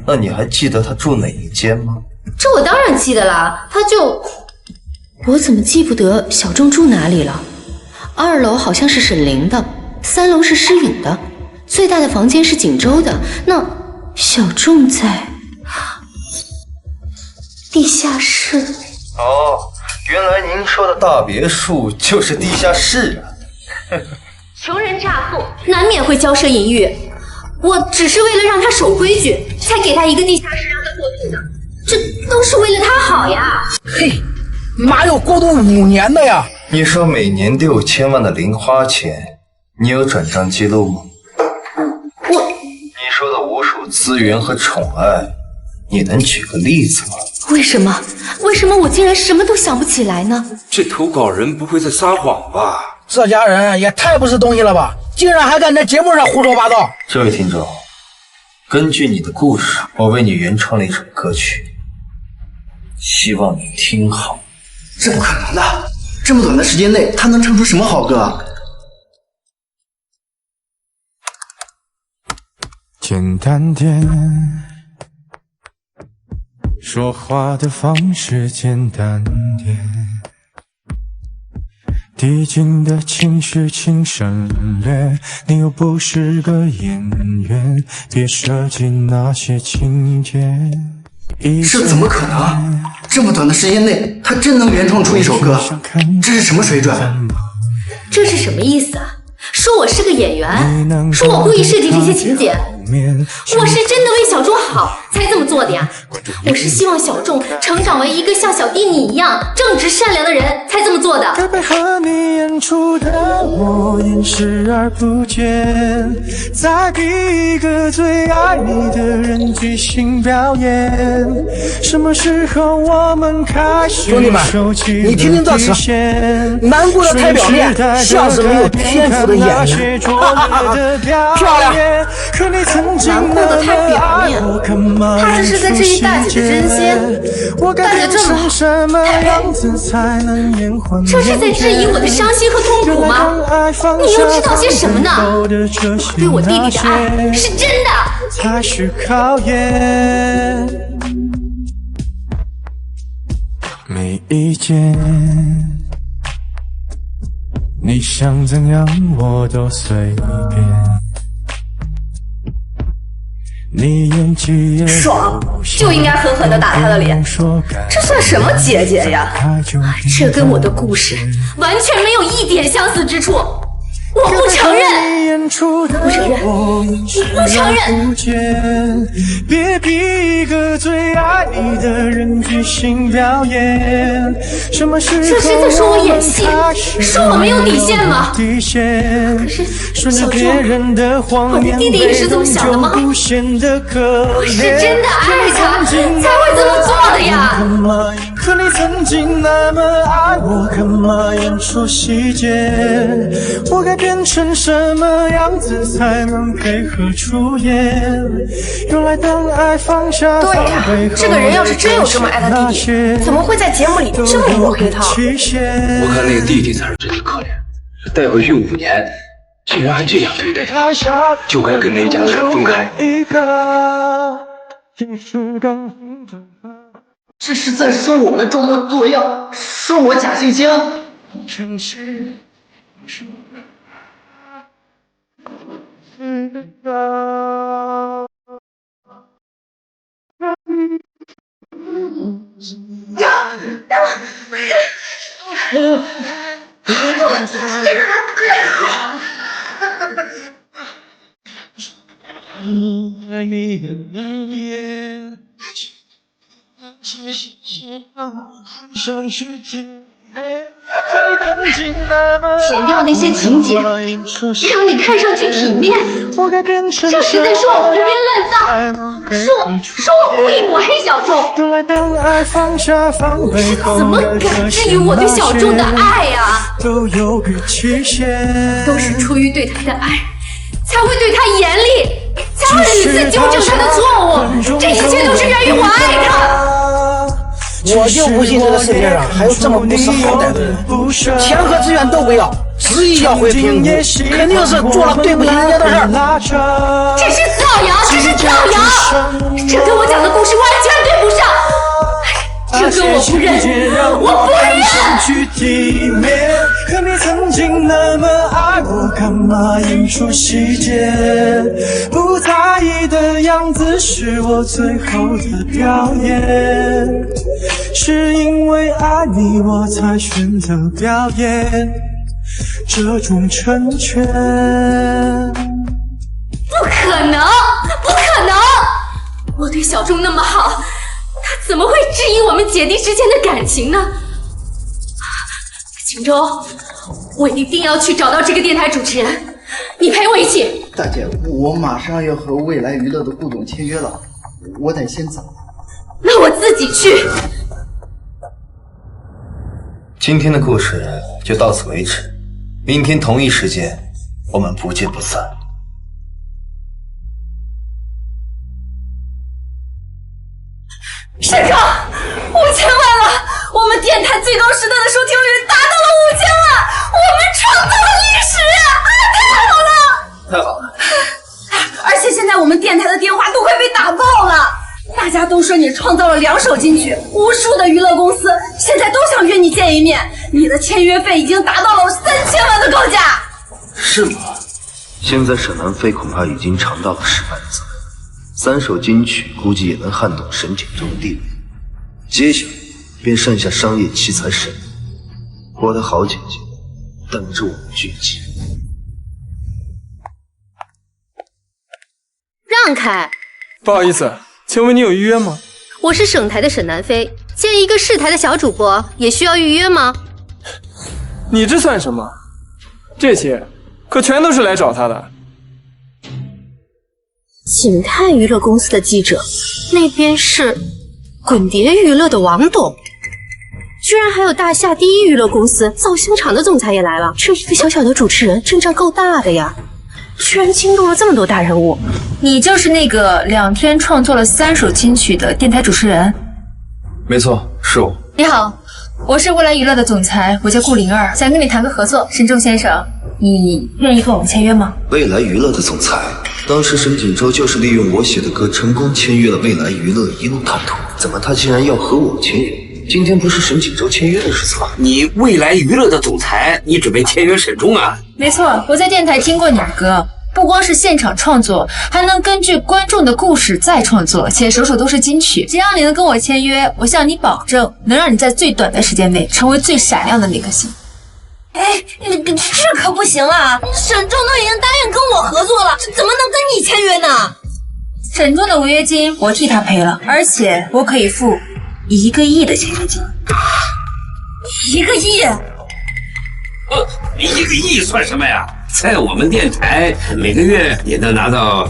那你还记得他住哪一间吗？这我当然记得啦，我怎么记不得小仲住哪里了？2楼好像是沈凌的，3楼是诗颖的，最大的房间是锦州的，那小仲在地下室。哦，原来您说的大别墅就是地下室啊。穷人乍富，难免会骄奢淫欲。我只是为了让他守规矩，才给他一个地下室让他过渡的，这都是为了他好呀。嘿，哪有过渡5年的呀？你说每年6000万的零花钱，你有转账记录吗？你说的无数资源和宠爱，你能举个例子吗？为什么我竟然什么都想不起来呢？这投稿人不会在撒谎吧？这家人也太不是东西了吧，竟然还敢在节目上胡说八道。这位听众，根据你的故事，我为你原创了一首歌曲，希望你听好。这不可能的，这么短的时间内他能唱出什么好歌啊？简单点，说话的方式简单点，递进的情绪请省略，你又不是个演员，别设计那些情节。这怎么可能？这么短的时间内，他真能原创出一首歌？这是什么水准？这是什么意思啊？说我是个演员，说我故意设计这些情节，我是真的为小仲好才这么做的呀！我是希望小仲成长为一个像小弟你一样正直善良的人才这么做的。该配合你演出的我掩视而不见，再逼一个最爱你的人即兴表演。什么时候我们开始兄弟们，你听听这词，难过的太表面，像是没有天赋的演员。漂亮。难过的太表面，他这是在质疑大姐的真心。大姐这么好，太配。这是在质疑我的伤心和痛苦吗？你又知道些什么呢？我对我弟弟的爱是真的。才是考验，没意见，你想怎样我都随便。你演技也爽，就应该狠狠地打他的脸。这算什么姐姐呀？这跟我的故事完全没有一点相似之处。我不承认！不承认！不承认！别逼一个最爱你的人即兴表演。什么时候这是在说我演戏，说我没有底线吗？可是小钟，我的弟弟也是这么想的吗？我是真的爱他，才会这么做的呀！可你曾经那么爱我，干嘛演出细节？我该变成什么样子才能配合出演？原来当爱放下防备后，这个人要是真有这么爱他弟弟，怎么会在节目里这么抹黑他？我看那个弟弟才是真的可怜，带回去5年，竟然还这样对待他，就该跟那家人分开。这是在说我们装模作样，说我假惺惺。剪掉那些情节，让你看上去体面，这是在说我胡编乱造，说我故意抹黑小钟。你是怎么敢质疑我对小钟的爱呀？都是出于对他的爱，才会对他严厉，才会屡次纠正他的错误。这一切都是源于我爱他。我就不信这个世界上还有这么不识好歹的人，钱和资源都不要，执意要回平湖，肯定是做了对不起人家的事儿。这是造谣，这是造谣，这跟我讲的故事完全对不上。这个我不认，我不认。可你曾经那么爱我，干嘛演出细节？不在意的样子是我最后的表演。是因为爱你，我才选择表演这种成全。不可能，不可能！我对小钟那么好，他怎么会质疑我们姐弟之间的感情呢？秦州，我一定要去找到这个电台主持人，你陪我一起。大姐，我马上要和未来娱乐的顾总签约了，我得先走。那我自己去。今天的故事就到此为止，明天同一时间我们不见不散。社长，5000万了！我们电台最高时段的收听率达到了5000万，我们创造了历史！太好了！太好了！而且现在我们电台的电话都快被打爆了，大家都说你创造了2首金曲，无数的娱乐公司现在都想约你见一面，你的签约费已经达到了3000万的高价。是吗？现在沈南飞恐怕已经尝到了失败的滋味，3首金曲估计也能撼动沈锦州的地位。接下来便剩下商业奇才沈，我的好姐姐等着我们聚集。让开！不好意思，请问你有预约吗？我是省台的沈南飞，见一个市台的小主播也需要预约吗？你这算什么？这些可全都是来找他的。景泰娱乐公司的记者，那边是滚碟娱乐的王董，居然还有大夏第一娱乐公司造星厂的总裁也来了。这一个小小的主持人阵仗够大的呀，居然惊动了这么多大人物。你就是那个2天创作了3首金曲的电台主持人？没错，是我。你好，我是未来娱乐的总裁，我叫顾灵儿，想跟你谈个合作。沈仲先生，你愿意跟我们签约吗？未来娱乐的总裁，当时沈锦州就是利用我写的歌成功签约了未来娱乐一路探图，怎么他竟然要和我签约？今天不是沈锦州签约的日子吗？你未来娱乐的总裁，你准备签约沈钟啊？没错，我在电台听过你的歌，不光是现场创作，还能根据观众的故事再创作，且首首都是金曲。只要你能跟我签约，我向你保证，能让你在最短的时间内成为最闪亮的那颗星。哎，这可不行啊！沈重都已经答应跟我合作了，怎么能跟你签约呢？沈重的违约金我替他赔了，而且我可以付1个亿的签约金。1个亿？1个亿算什么呀？在我们电台每个月也能拿到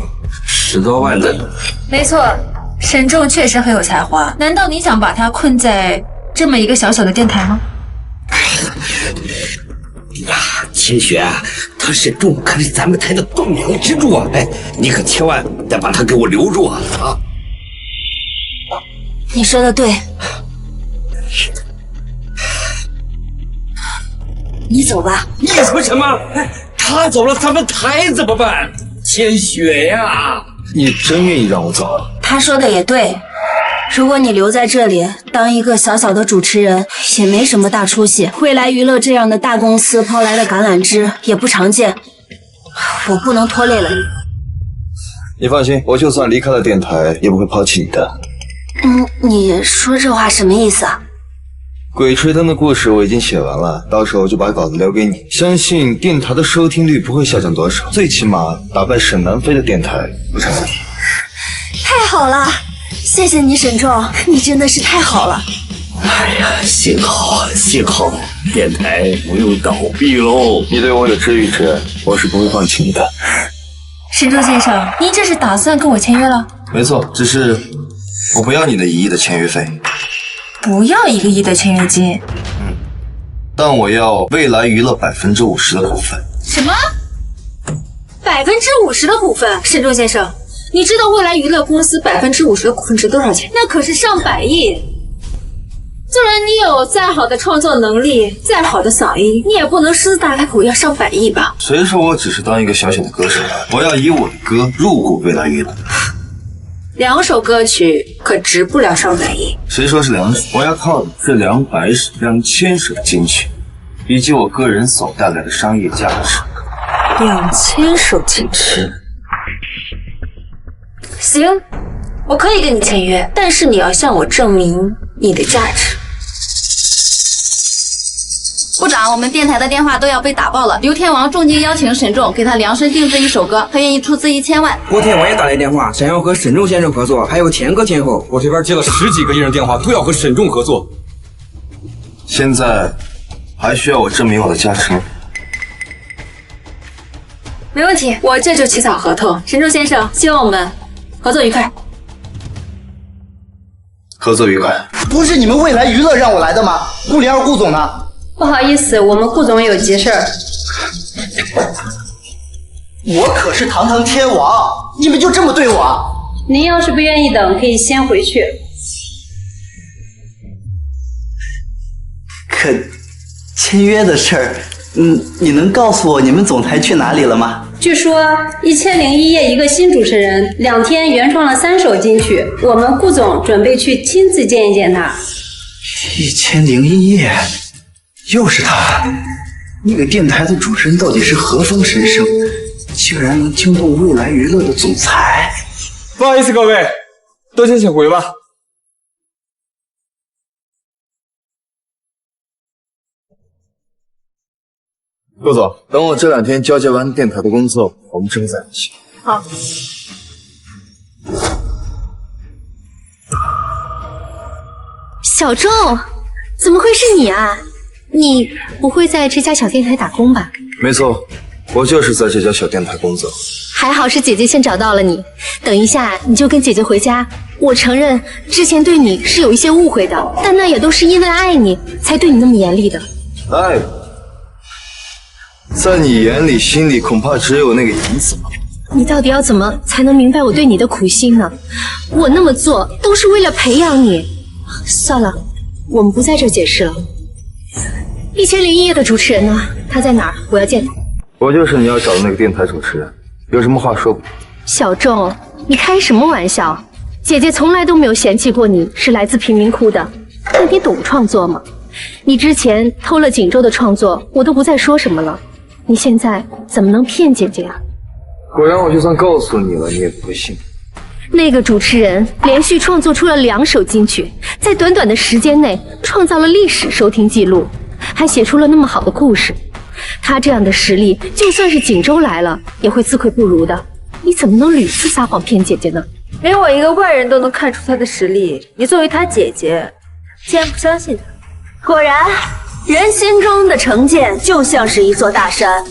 10多万的。没错，沈重确实很有才华，难道你想把他困在这么一个小小的电台吗？呀，千雪啊，他沈重可是咱们台的栋梁支柱啊！哎，你可千万得把他给我留住啊！你说的对，你走吧。你说什么？他走了，咱们台怎么办？千雪呀，你真愿意让我走？他说的也对，如果你留在这里当一个小小的主持人，也没什么大出息。未来娱乐这样的大公司抛来的橄榄枝也不常见，我不能拖累了你。你放心，我就算离开了电台，也不会抛弃你的。你说这话什么意思啊？鬼吹灯的故事我已经写完了，到时候就把稿子留给你。相信电台的收听率不会下降多少，最起码打败沈南飞的电台不成问题。太好了，谢谢你沈重，你真的是太好了。哎呀，幸好电台不用倒闭喽。你对我有知遇之恩，我是不会放弃你的。沈重先生，您这是打算跟我签约了？没错，只是我不要你的1亿的签约费。不要1个亿的签约金，但我要未来娱乐50%的股份。什么？50%的股份？沈重先生，你知道未来娱乐公司50%的股份值多少钱？那可是上百亿。纵然你有再好的创作能力，再好的嗓音，你也不能狮子大开口要上百亿吧？谁说我只是当一个小小的歌手？我要以我的歌入股未来娱乐。2首歌曲可值不了上百亿。谁说是2首？我要靠这200首、2000首的金曲，以及我个人所带来的商业价值。2000首金曲。行，我可以跟你签约，但是你要向我证明你的价值。部长，我们电台的电话都要被打爆了。刘天王重金邀请沈重给他量身定制1首歌，他愿意出资1000万。郭天王也打来电话，想要和沈重先生合作，还有田哥天后。我这边接了10几个艺人电话，都要和沈重合作。现在还需要我证明我的价值吗？没问题，我这就起草合同。沈重先生，希望我们合作愉快。合作愉快。不是你们未来娱乐让我来的吗？顾里2顾总呢？不好意思，我们顾总有急事儿。我可是堂堂天王，你们就这么对我？您要是不愿意等，可以先回去。可签约的事儿，你能告诉我你们总裁去哪里了吗？据说1001夜一个新主持人2天原创了3首金曲，我们顾总准备去亲自见一见他。1001夜。又是他！那个电台的主持人到底是何方神圣，竟然能惊动未来娱乐的总裁？不好意思，各位，都先请回吧。顾总，等我这2天交接完电台的工作，我们之后再联系。好。小仲，怎么会是你啊？你不会在这家小电台打工吧？没错，我就是在这家小电台工作。还好是姐姐先找到了你，等一下你就跟姐姐回家。我承认之前对你是有一些误会的，但那也都是因为爱你才对你那么严厉的。爱，在你眼里、心里恐怕只有那个银子吧。你到底要怎么才能明白我对你的苦心呢？我那么做都是为了培养你。算了，我们不在这解释了。1001夜的主持人呢？他在哪儿？我要见他。我就是你要找的那个电台主持人，有什么话说吧。小仲，你开什么玩笑？姐姐从来都没有嫌弃过你是来自贫民窟的。但你懂创作吗？你之前偷了锦州的创作，我都不再说什么了。你现在怎么能骗姐姐啊？果然，我就算告诉你了，你也不会信。那个主持人连续创作出了2首金曲，在短短的时间内创造了历史收听记录，还写出了那么好的故事。他这样的实力，就算是锦州来了，也会自愧不如的。你怎么能屡次撒谎骗姐姐呢？连我一个外人都能看出他的实力，你作为他姐姐，竟然不相信他？果然，人心中的成见就像是一座大山，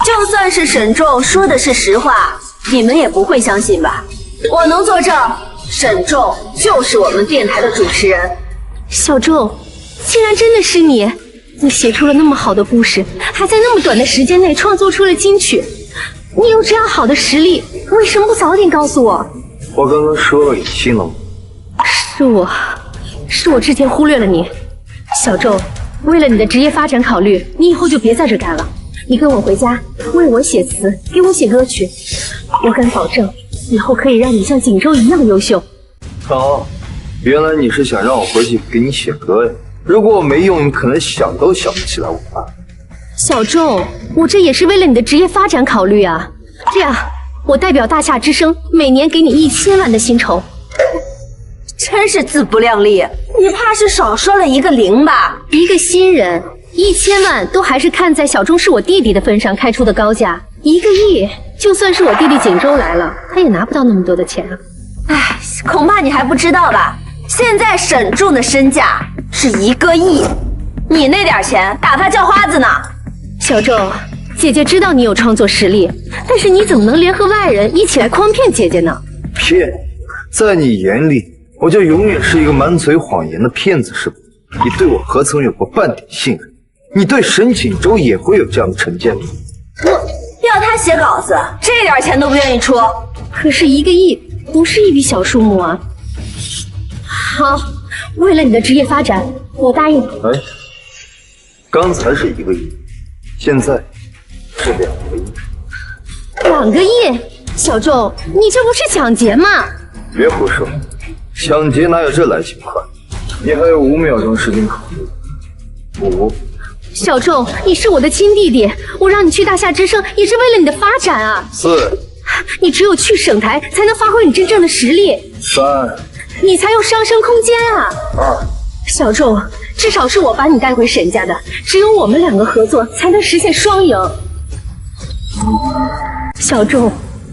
就算是沈仲说的是实话，你们也不会相信吧？我能作证，沈仲就是我们电台的主持人。小仲，竟然真的是你！你写出了那么好的故事，还在那么短的时间内创作出了金曲。你有这样好的实力，为什么不早点告诉我？我刚刚说了，你信了吗？是我之前忽略了你。小仲，为了你的职业发展考虑，你以后就别在这干了。你跟我回家，为我写词，给我写歌曲。我敢保证，以后可以让你像锦州一样优秀。好，原来你是想让我回去给你写歌呀？如果我没用，你可能想都想不起来我吧。小仲，我这也是为了你的职业发展考虑啊。这样，我代表大夏之声，每年给你1000万的薪酬。真是自不量力，你怕是少说了一个0吧？一个新人，1000万都还是看在小仲是我弟弟的份上开出的高价。1个亿，就算是我弟弟锦州来了，他也拿不到那么多的钱啊。唉，恐怕你还不知道吧？现在沈仲的身价是1个亿，你那点钱打他叫花子呢。小仲，姐姐知道你有创作实力，但是你怎么能联合外人一起来诓骗姐姐呢？骗？在你眼里，我就永远是一个满嘴谎言的骗子是吧？你对我何曾有过半点信任？你对沈锦州也会有这样的成见吗？要他写稿子，这点钱都不愿意出。可是1个亿不是一笔小数目啊。好，为了你的职业发展，我答应。哎，刚才是1个亿，现在是2个亿。 2个亿，小仲，你这不是抢劫吗？别胡说，抢劫哪有这来钱快？你还有5秒钟时间考虑。5。小仲，你是我的亲弟弟，我让你去大夏之声也是为了你的发展啊。4。你只有去省台才能发挥你真正的实力。3。你才有上升空间啊。2。小仲，至少是我把你带回沈家的，只有我们2个合作才能实现双赢。小仲，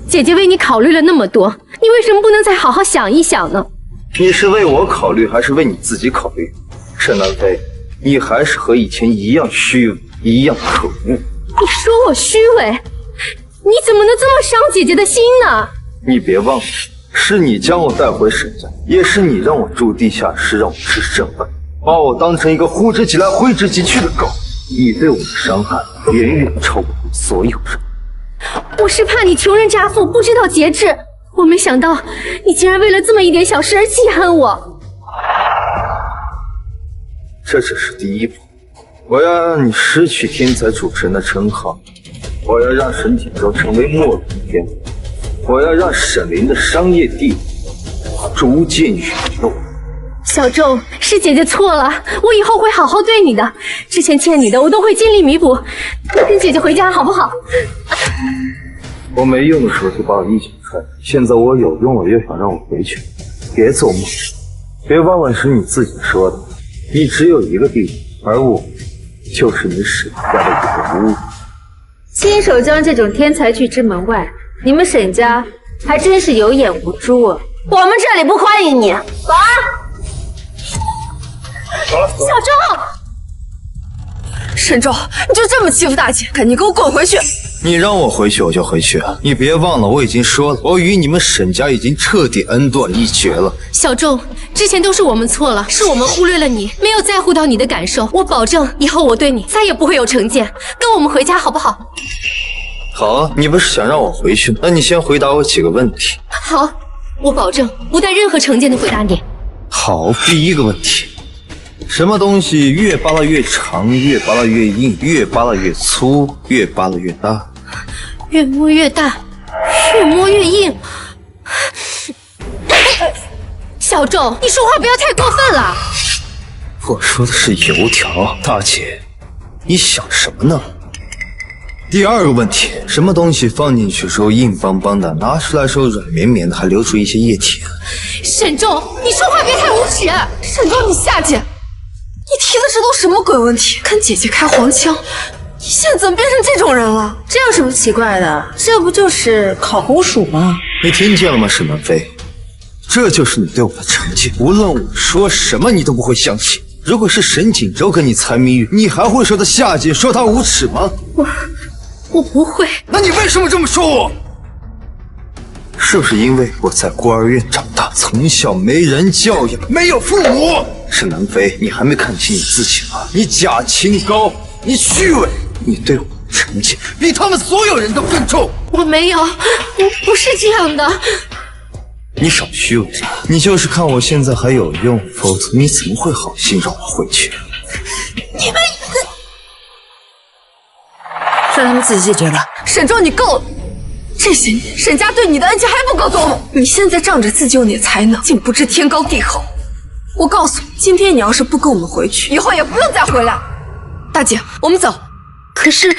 姐姐为你考虑了那么多，你为什么不能再好好想一想呢？你是为我考虑，还是为你自己考虑？沈南飞，你还是和以前一样虚伪，一样可恶。你说我虚伪？你怎么能这么伤姐姐的心呢？你别忘了，是你将我带回沈家，也是你让我住地下室，让我吃剩饭，把我当成一个呼之即来挥之即去的狗。你对我的伤害远远超过所有人。我是怕你穷人乍富，不知道节制。我没想到你竟然为了这么一点小事而记恨我。这只是第一步，我要让你失去天才主持人的称号，我要让沈锦州成为没落的天才，我要让沈林的商业地位逐渐陨落。小仲，是姐姐错了，我以后会好好对你的，之前欠你的我都会尽力弥补。你跟姐姐回家好不好？我没用的时候就把我一脚踹，现在我有用了又想让我回去，别做梦！别忘了是你自己说的，你只有1个弟弟，而我就是你沈家的一个污。亲手将这种天才拒之门外，你们沈家还真是有眼无珠啊！我们这里不欢迎你，走啊！小仲，沈仲，你就这么欺负大姐？赶紧给我滚回去！你让我回去我就回去啊！你别忘了，我已经说了，我与你们沈家已经彻底恩断义绝了。小仲，之前都是我们错了，是我们忽略了你，没有在乎到你的感受。我保证，以后我对你再也不会有成见。跟我们回家好不好？好啊，你不是想让我回去吗？那你先回答我几个问题。好，我保证不带任何成见的回答你。好，第一个问题。什么东西越扒拉越长，越扒拉越硬，越扒拉越粗，越扒拉越大？越摸越大，越摸越硬。小仲，你说话不要太过分了。我说的是油条，大姐，你想什么呢？第二个问题，什么东西放进去时候硬邦邦的，拿出来时候软绵绵的，还流出一些液体？沈仲，你说话别太无耻。沈仲，你下去！你提的这都什么鬼问题？跟姐姐开黄腔，你现在怎么变成这种人了？这有什么奇怪的？这不就是烤红薯吗？你听见了吗，沈南飞？这就是你对我的成见。无论我说什么，你都不会相信。如果是沈锦州跟你猜谜语，你还会说他下贱，说他无耻吗？我不会。那你为什么这么说我？是不是因为我在孤儿院长大，从小没人教养，没有父母？沈南飞，你还没看清你自己吗？你假清高，你虚伪，你对我的成见比他们所有人都更重。我没有，我不是这样的。你少虚伪，你就是看我现在还有用，否则你怎么会好心让我回去？你们让他们自己解决吧。沈州，你够了！这些年沈家对你的恩情还不够多吗？你现在仗着自己有你的才能，竟不知天高地厚。我告诉你，今天你要是不跟我们回去，以后也不用再回来。大姐，我们走。可是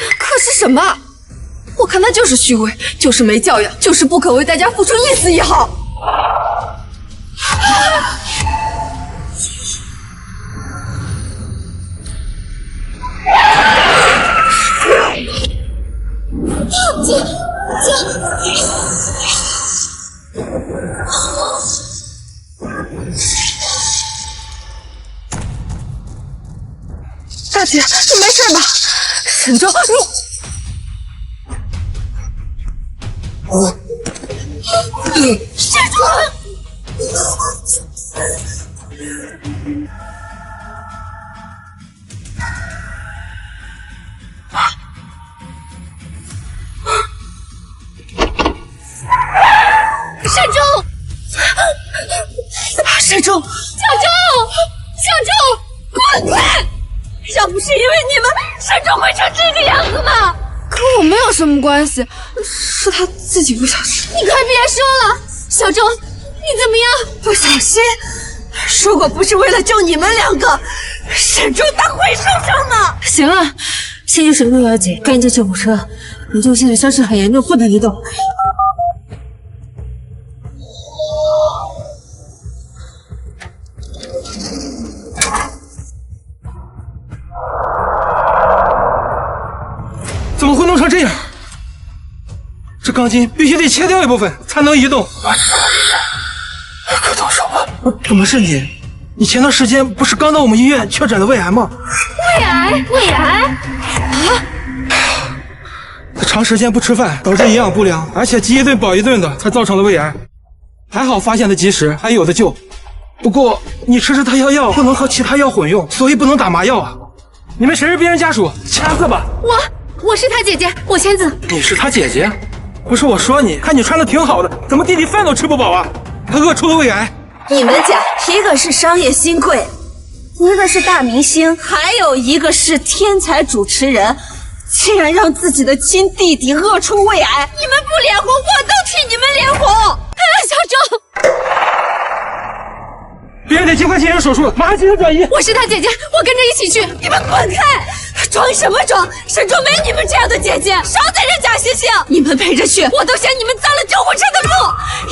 什么？我看他就是虚伪，就是没教养，就是不肯为大家付出一丝一毫。大姐，你没事吧？沈州，你，沈州。沈州，小周，滚开！要不是因为你们，沈州会成这个样子吗？跟我没有什么关系，是他自己不小心。你快别说了，小周，你怎么样？不小心？如果不是为了救你们两个，沈州他会受伤的。行了，先救沈州小姐，赶紧叫救护车。你舅现在伤势很严重，不能移动。怎么会弄成这样？这钢筋必须得切掉一部分才能移动。快动手吧！怎么是你？你前段时间不是刚到我们医院确诊了胃癌吗？胃癌啊！他长时间不吃饭，导致营养不良，而且饥一顿饱一顿的，才造成了胃癌。还好发现的及时，还有的救。不过你吃这特效药不能和其他药混用，所以不能打麻药啊。你们谁是别人家属？签字吧。我是他姐姐，我签字。你是他姐姐？不是我说你，看你穿的挺好的，怎么弟弟饭都吃不饱啊？他饿出了胃癌。你们家一个是商业新贵，一个是大明星，还有一个是天才主持人，竟然让自己的亲弟弟饿出胃癌，你们不脸红，我都替你们脸红。小周，别人得尽快进行手术，马上进行转移。我是他姐姐，我跟着一起去。你们滚开！装什么装？沈州没你们这样的姐姐，少在这假惺惺！你们陪着去，我都嫌你们脏了救护车的路。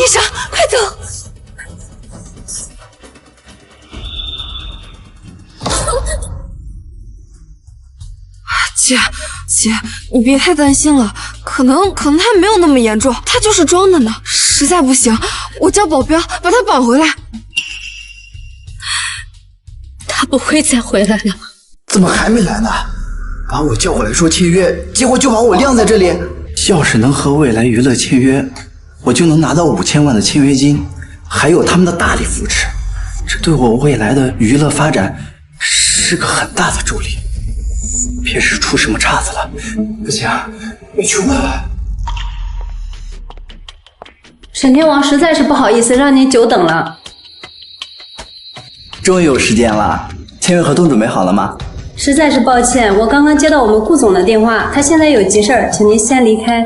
医生，快走！姐，你别太担心了，可能他没有那么严重，他就是装的呢。实在不行，我叫保镖把他绑回来。他不会再回来了。怎么还没来呢？把我叫过来说签约，结果就把我晾在这里。要是能和未来娱乐签约，我就能拿到5000万的签约金，还有他们的大力扶持，这对我未来的娱乐发展是个很大的助力。别是出什么岔子了，不行，你去问问。沈天王实在是不好意思让您久等了。终于有时间了，签约合同准备好了吗？实在是抱歉，我刚刚接到我们顾总的电话，他现在有急事儿，请您先离开。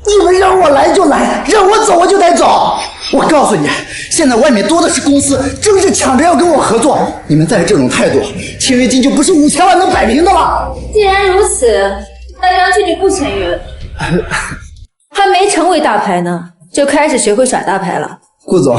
你们让我来就来，让我走我就得走。我告诉你，现在外面多的是公司，正是抢着要跟我合作。你们再这种态度，签约金就不是5000万能摆平的了。既然如此，那干脆就不签约。还没成为大牌呢，就开始学会耍大牌了。顾总，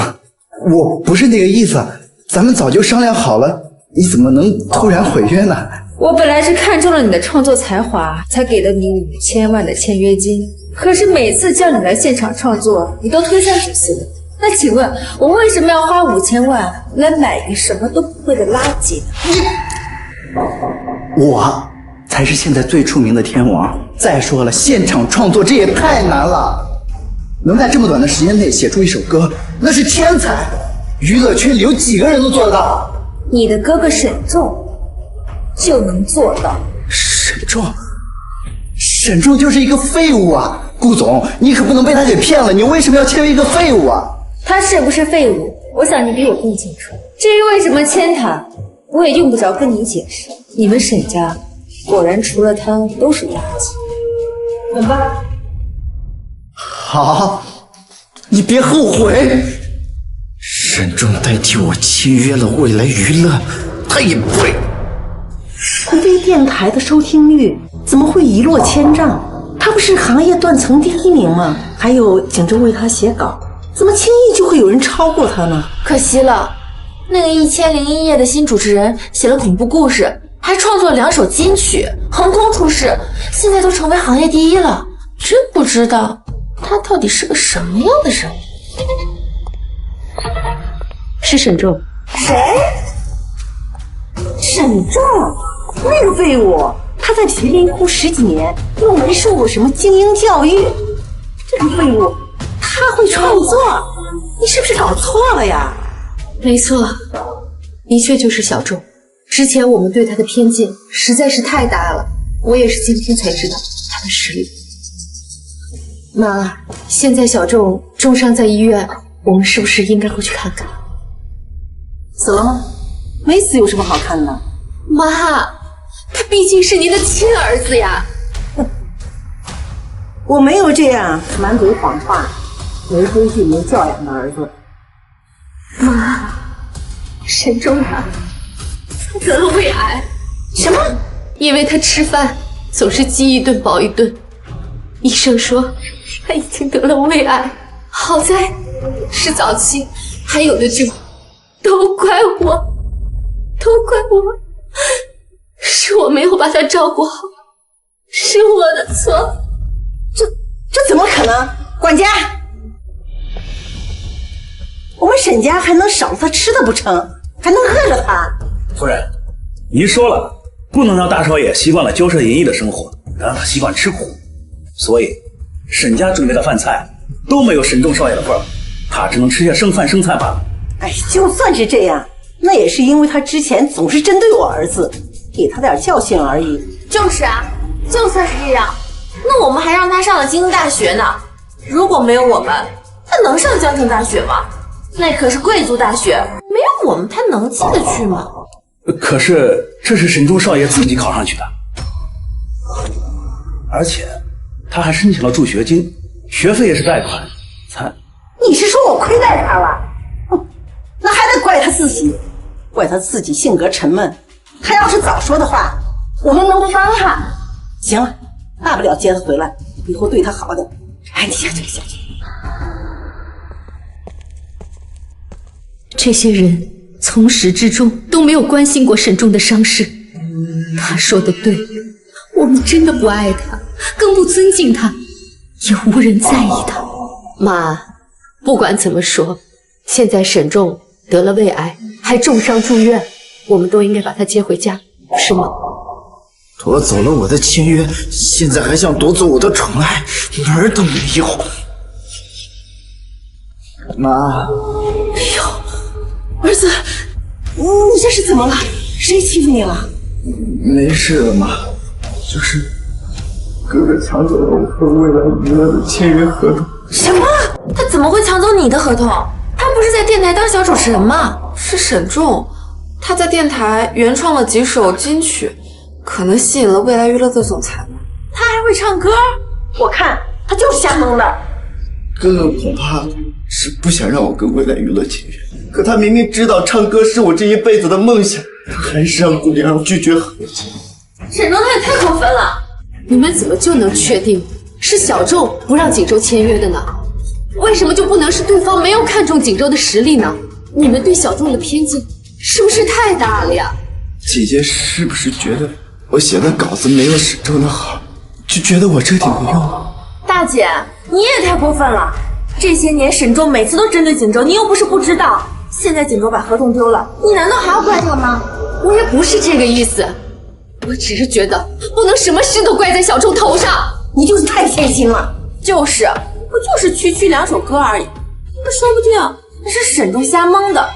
我不是那个意思，咱们早就商量好了，你怎么能突然毁约呢？我本来是看中了你的创作才华，才给了你5000万的签约金。可是每次叫你来现场创作，你都推三阻四的。那请问，我为什么要花5000万来买一个什么都不会的垃圾呢？我才是现在最出名的天王。再说了，现场创作这也太难了，能在这么短的时间内写出一首歌，那是天才。娱乐圈里有几个人都做得到？你的哥哥沈仲就能做到。沈仲就是一个废物啊！顾总，你可不能被他给骗了，你为什么要签约一个废物啊？他是不是废物，我想你比我更清楚。至于为什么签他，我也用不着跟你解释。你们沈家果然除了他都是垃圾。滚吧。好，你别后悔。沈仲代替我签约了未来娱乐，他也不会。他这电台的收听率怎么会一落千丈？他不是行业断层第1名吗？还有景州为他写稿，怎么轻易就会有人超过他呢？可惜了，那个1001夜的新主持人写了恐怖故事，还创作了2首金曲，横空出世，现在都成为行业第1了。真不知道他到底是个什么样的人物。是沈仲。谁？沈仲，那个废物，他在麒麟窟10几年，又没受过什么精英教育。这个废物，他会创作？你是不是搞错了呀？没错，的确就是小仲。之前我们对他的偏见实在是太大了，我也是今天才知道他的实力。妈，现在小仲重伤在医院，我们是不是应该过去看看？死了吗？没死有什么好看的？妈，他毕竟是您的亲儿子呀。我没有这样满嘴谎话、没规矩、没教养的儿子。妈，沈仲他得了胃癌。什么？因为他吃饭总是饥一顿饱一顿，医生说他已经得了胃癌。好在是早期，还有的救。都怪我，是我没有把他照顾好，是我的错。这怎么可能？管家，我们沈家还能少了他吃的不成？还能饿着他？夫人，您说了，不能让大少爷习惯了骄奢淫逸的生活，让他习惯吃苦。所以，沈家准备的饭菜都没有沈仲少爷的份儿，他只能吃些剩饭剩菜罢了。哎，就算是这样，那也是因为他之前总是针对我儿子，给他点教训而已。就是啊，就算是这样，那我们还让他上了京大学呢。如果没有我们，他能上江城大学吗？那可是贵族大学，没有我们他能进得去吗？可是这是沈仲少爷自己考上去的，而且他还申请了助学金，学费也是贷款。你是说我亏待他了？那还得怪他自己，怪他自己性格沉闷。他要是早说的话，我们能帮他。行了，大不了接他回来，以后对他好点。哎，你下去。这些人从始至终都没有关心过沈仲的伤势。他说的对，我们真的不爱他，更不尊敬他，也无人在意他。妈，不管怎么说，现在沈仲得了胃癌，还重伤住院，我们都应该把他接回家，是吗？夺走了我的签约，现在还想夺走我的宠爱，门儿都没有。妈，哎呦，儿子，你这是怎么了？谁欺负你了？没事了，妈，就是哥哥抢走了我和未来娱乐的签约合同。什么？他怎么会抢走你的合同？他不是在电台当小主持人吗？是沈仲，他在电台原创了几首金曲，可能吸引了未来娱乐的总裁吧。他还会唱歌？我看他就是瞎蒙的。哥哥恐怕是不想让我跟未来娱乐签约，可他明明知道唱歌是我这一辈子的梦想，还是让顾良让拒绝合作。沈仲他也太过分了！你们怎么就能确定是小仲不让锦州签约的呢？为什么就不能是对方没有看中锦州的实力呢？你们对小仲的偏见是不是太大了呀？姐姐是不是觉得我写的稿子没有沈周的好，就觉得我这点没用。大姐，你也太过分了！这些年沈周每次都针对锦州，你又不是不知道。现在锦州把合同丢了，你难道还要怪他吗？我也不是这个意思，我只是觉得不能什么事都怪在小周头上。你就是太偏心了。就是，不就是区区2首歌而已，那说不定是沈周瞎蒙的，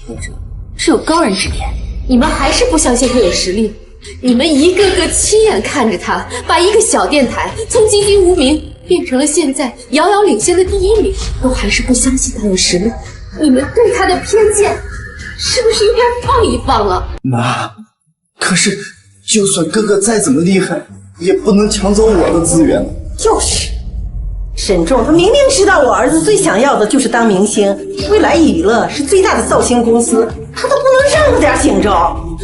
或者是有高人指点。你们还是不相信他有实力？你们一个个亲眼看着他把一个小电台从籍籍无名变成了现在遥遥领先的第1名，都还是不相信他有实力。你们对他的偏见是不是应该放一放了？妈，可是就算哥哥再怎么厉害，也不能抢走我的资源。就是，沈仲他明明知道我儿子最想要的就是当明星，未来娱乐是最大的造星公司，他都不能让着点锦州。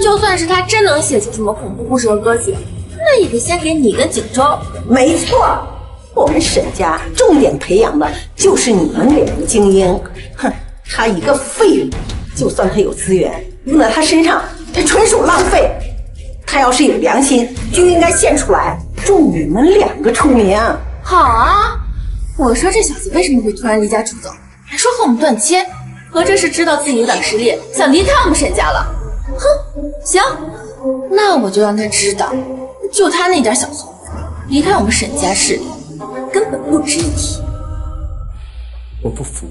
就算是他真能写出什么恐怖故事和歌曲，那也得先给你跟锦州。没错，我们沈家重点培养的就是你们2个精英。哼，他一个废物，就算他有资源，用在他身上，他纯属浪费。他要是有良心，就应该献出来，助你们2个出名。好啊，我说这小子为什么会突然离家出走，还说和我们断亲，合着是知道自己有点实力，想离开我们沈家了。哼，行，那我就让他知道，就他那点小聪明，离开我们沈家势力根本不值一提。我不服，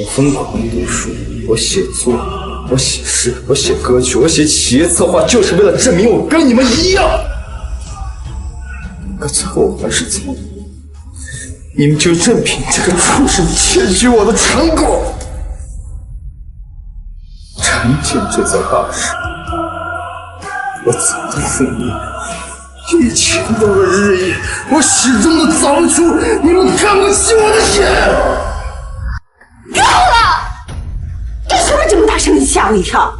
我疯狂读书，我写作，我写诗，我写歌曲，我写企业策划，就是为了证明我跟你们一样。可最后我还是错了，你们就任凭这个畜生窃取我的成果。陈建这座大事，我走得很远，1000多个日夜，我始终都凿不出你们看不起我的点。够了！干什么这么大声，吓我一跳！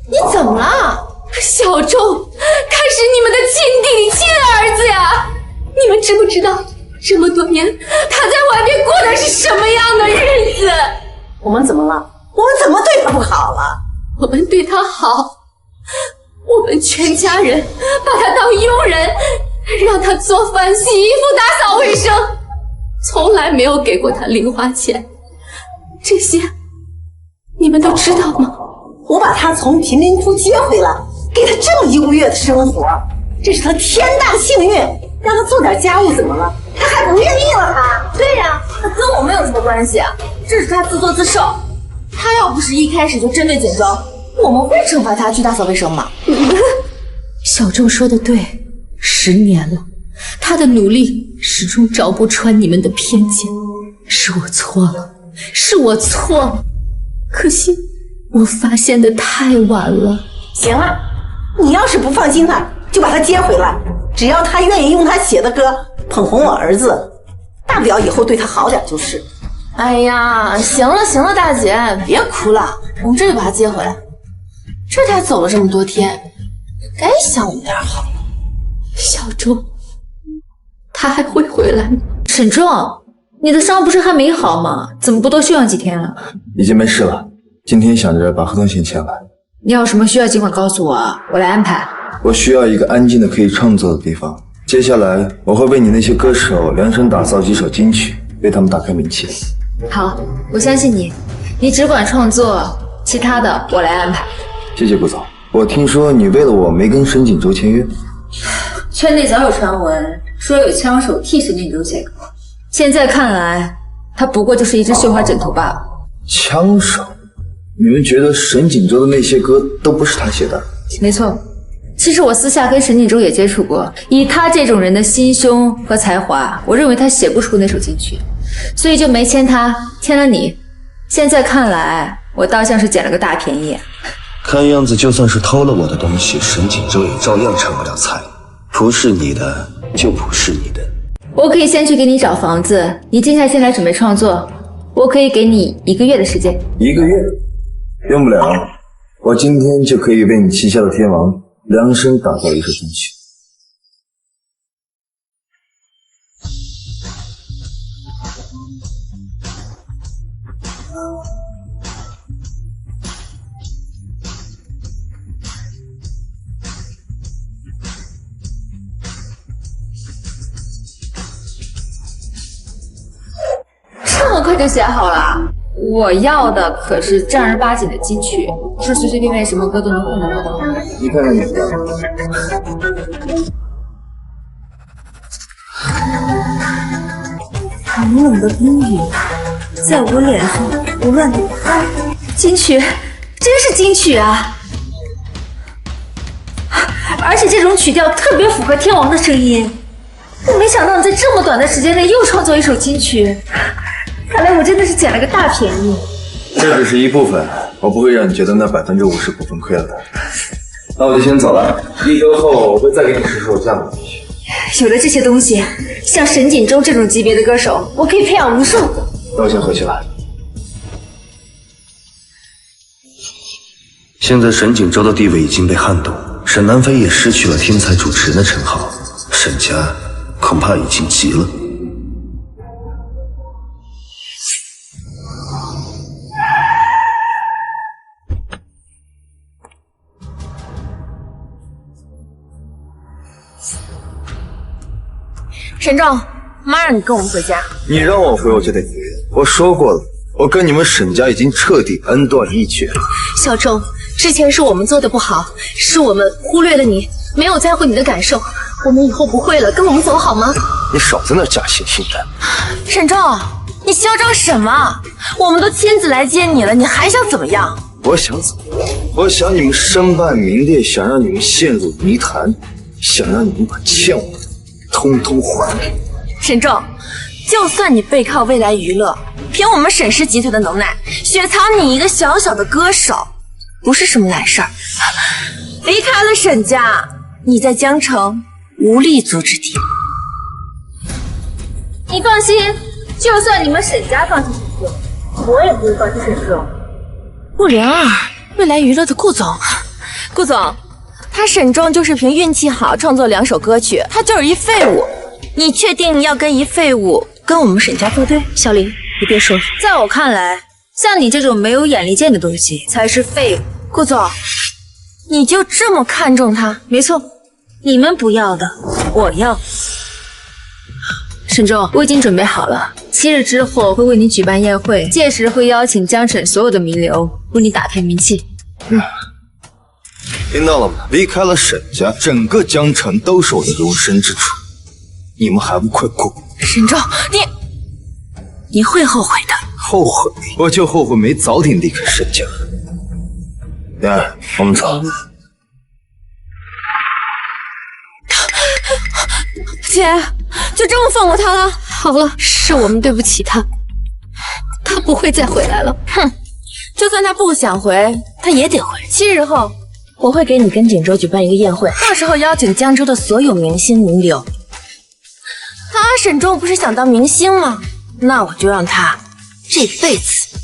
你怎么了？小周，他是你们的亲弟弟、亲儿子呀！你们知不知道，这么多年他在外面过的是什么样的日子？我们怎么了？我们怎么对他不好了？我们对他好，我们全家人把他当佣人，让他做饭、洗衣服、打扫卫生，从来没有给过他零花钱。这些你们都知道吗？我把他从贫民窟接回来，给他这么优越的生活，这是他天大的幸运。让他做点家务怎么了？他还不愿意了他？对呀，他跟我们有什么关系啊？这是他自作自受。他要不是一开始就针对锦州，我们会惩罚他去打扫卫生吗？小周说的对，10年了，他的努力始终找不穿你们的偏见，是我错了，是我错了，可惜我发现的太晚了。行了，你要是不放心他，就把他接回来，只要他愿意用他写的歌捧红我儿子，大不了以后对他好点就是。哎呀，行了行了，大姐别哭了，我们这就把他接回来。这才走了这么多天，该想我们点好。小周，他还会回来吗？沈仲，你的伤不是还没好吗？怎么不多休养几天啊？已经没事了，今天想着把合同先签完。你有什么需要尽管告诉我，我来安排。我需要一个安静的可以创作的地方。接下来我会为你那些歌手量身打造几首金曲，为他们打开名气。好，我相信你，你只管创作，其他的我来安排。谢谢顾总。我听说你为了我没跟沈锦州签约。圈内早有传闻说有枪手替沈锦州写歌，现在看来他不过就是一只绣花枕头罢了。枪手？你们觉得沈锦州的那些歌都不是他写的？没错，其实我私下跟沈锦州也接触过，以他这种人的心胸和才华，我认为他写不出那首金曲，所以就没签他，签了你。现在看来我倒像是捡了个大便宜。看样子就算是偷了我的东西，沈锦州也照样成不了才。不是你的就不是你的。我可以先去给你找房子，你接下来先来准备创作，我可以给你1个月的时间。1个月？用不了，我今天就可以为你旗下的天王量身打造一首金曲。可就写好了，我要的可是正儿八经的金曲，不是随随便便什么歌都能糊弄的。你看看你的。冷冷的冰雨在我脸上胡乱的拍。金曲，真是金曲啊！而且这种曲调特别符合天王的声音。我没想到你在这么短的时间内又创作一首金曲，看来我真的是捡了个大便宜。这只是一部分，我不会让你觉得那50%不分亏了的。那我就先走了，1周后我会再给你试试我下的东西。有了这些东西，像沈锦州这种级别的歌手，我可以培养无数。那我先回去了。现在沈锦州的地位已经被撼动，沈南飞也失去了天才主持人的称号，沈家恐怕已经急了。沈正，妈让你跟我们回家。你让我回我就得回，我说过了，我跟你们沈家已经彻底恩断义绝了。小郑，之前是我们做的不好，是我们忽略了你，没有在乎你的感受。我们以后不会了，跟我们走好吗？你少在那假惺惺的。沈正，你嚣张什么？我们都亲自来接你了，你还想怎么样？我想怎么样？我想你们身败名裂，想让你们陷入泥潭，想让你们把欠我的通通还给我。沈正，就算你背靠未来娱乐，凭我们沈氏集团的能耐，雪藏你一个小小的歌手，不是什么难事儿。离开了沈家，你在江城无立足之地。你放心，就算你们沈家放弃沈正，我也不会放弃沈正。502，未来娱乐的顾总，顾总，他沈正就是凭运气好创作2首歌曲，他就是一废物。你确定要跟一废物跟我们沈家作对？小林，你别说了，在我看来，像你这种没有眼力见的东西才是废物。顾总，你就这么看重他？没错，你们不要的，我要。沈仲，我已经准备好了，7日之后会为你举办宴会，届时会邀请江省所有的名流，为你打开名气。听到了吗？离开了沈家，整个江城都是我的容身之处，你们还不快滚！沈仲，你会后悔的。后悔？我就后悔没早点离开沈家。来，我们走。姐，就这么放过他了？好了，是我们对不起他，他不会再回来了。哼，就算他不想回，他也得回。7日后，我会给你跟锦州举办一个宴会，到时候邀请江州的所有明星名流。他沈仲不是想当明星吗？那我就让他这辈子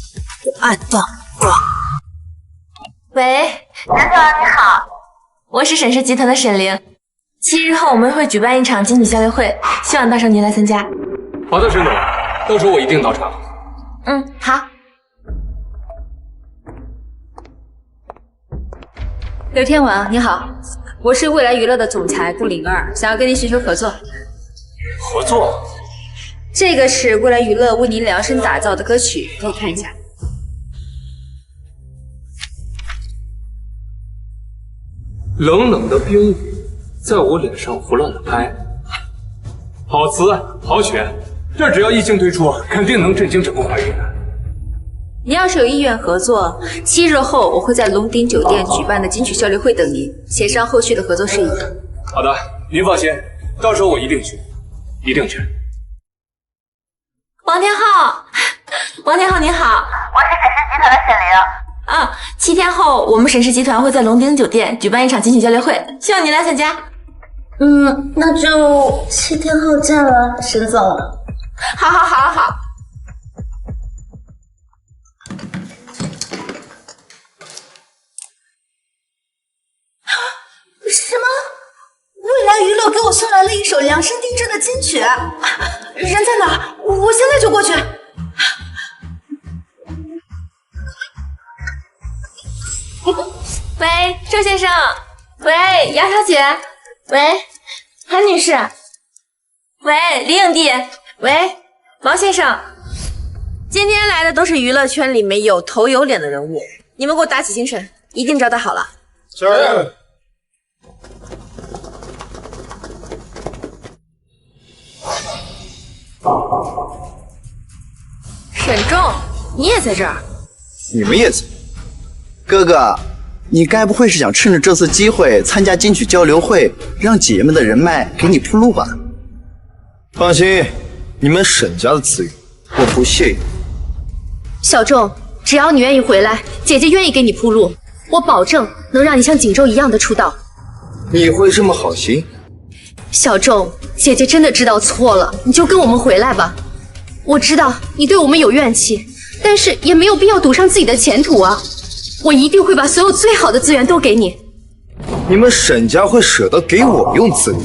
都爱断光。喂，南总你好，我是沈氏集团的沈玲。7日后我们会举办一场经济交流会，希望到时候您来参加。好的，沈总，到时候我一定到场。好。刘天王，你好，我是未来娱乐的总裁顾灵儿，想要跟您寻求合作。合作？这个是未来娱乐为您量身打造的歌曲，可以看一下。冷冷的冰雨在我脸上胡乱的拍，好词好曲，这只要一经推出，肯定能震惊整个华语。您要是有意愿合作，7日后我会在龙鼎酒店举办的金曲交流会等您，协商后续的合作事宜。好的，您放心，到时候我一定去，一定去。王天浩，王天浩您好，我是沈氏集团的沈玲。7天后我们沈氏集团会在龙鼎酒店举办一场金曲交流会，希望您来参加。那就7天后见了，沈总。好。什么？未来娱乐给我送来了一首量身定制的金曲，人在哪？我现在就过去。喂，周先生，喂，杨小姐，喂，韩女士，喂，李影帝，喂，王先生，今天来的都是娱乐圈里面有头有脸的人物，你们给我打起精神，一定招待好了。是。沈仲，你也在这儿？你们也在？哥哥，你该不会是想趁着这次机会参加金曲交流会，让姐姐们的人脉给你铺路吧？放心，你们沈家的资源，我不屑一顾。小仲，只要你愿意回来，姐姐愿意给你铺路，我保证能让你像锦州一样的出道。你会这么好心？小仲，姐姐真的知道错了，你就跟我们回来吧。我知道你对我们有怨气，但是也没有必要赌上自己的前途啊！我一定会把所有最好的资源都给你。你们沈家会舍得给我用资源？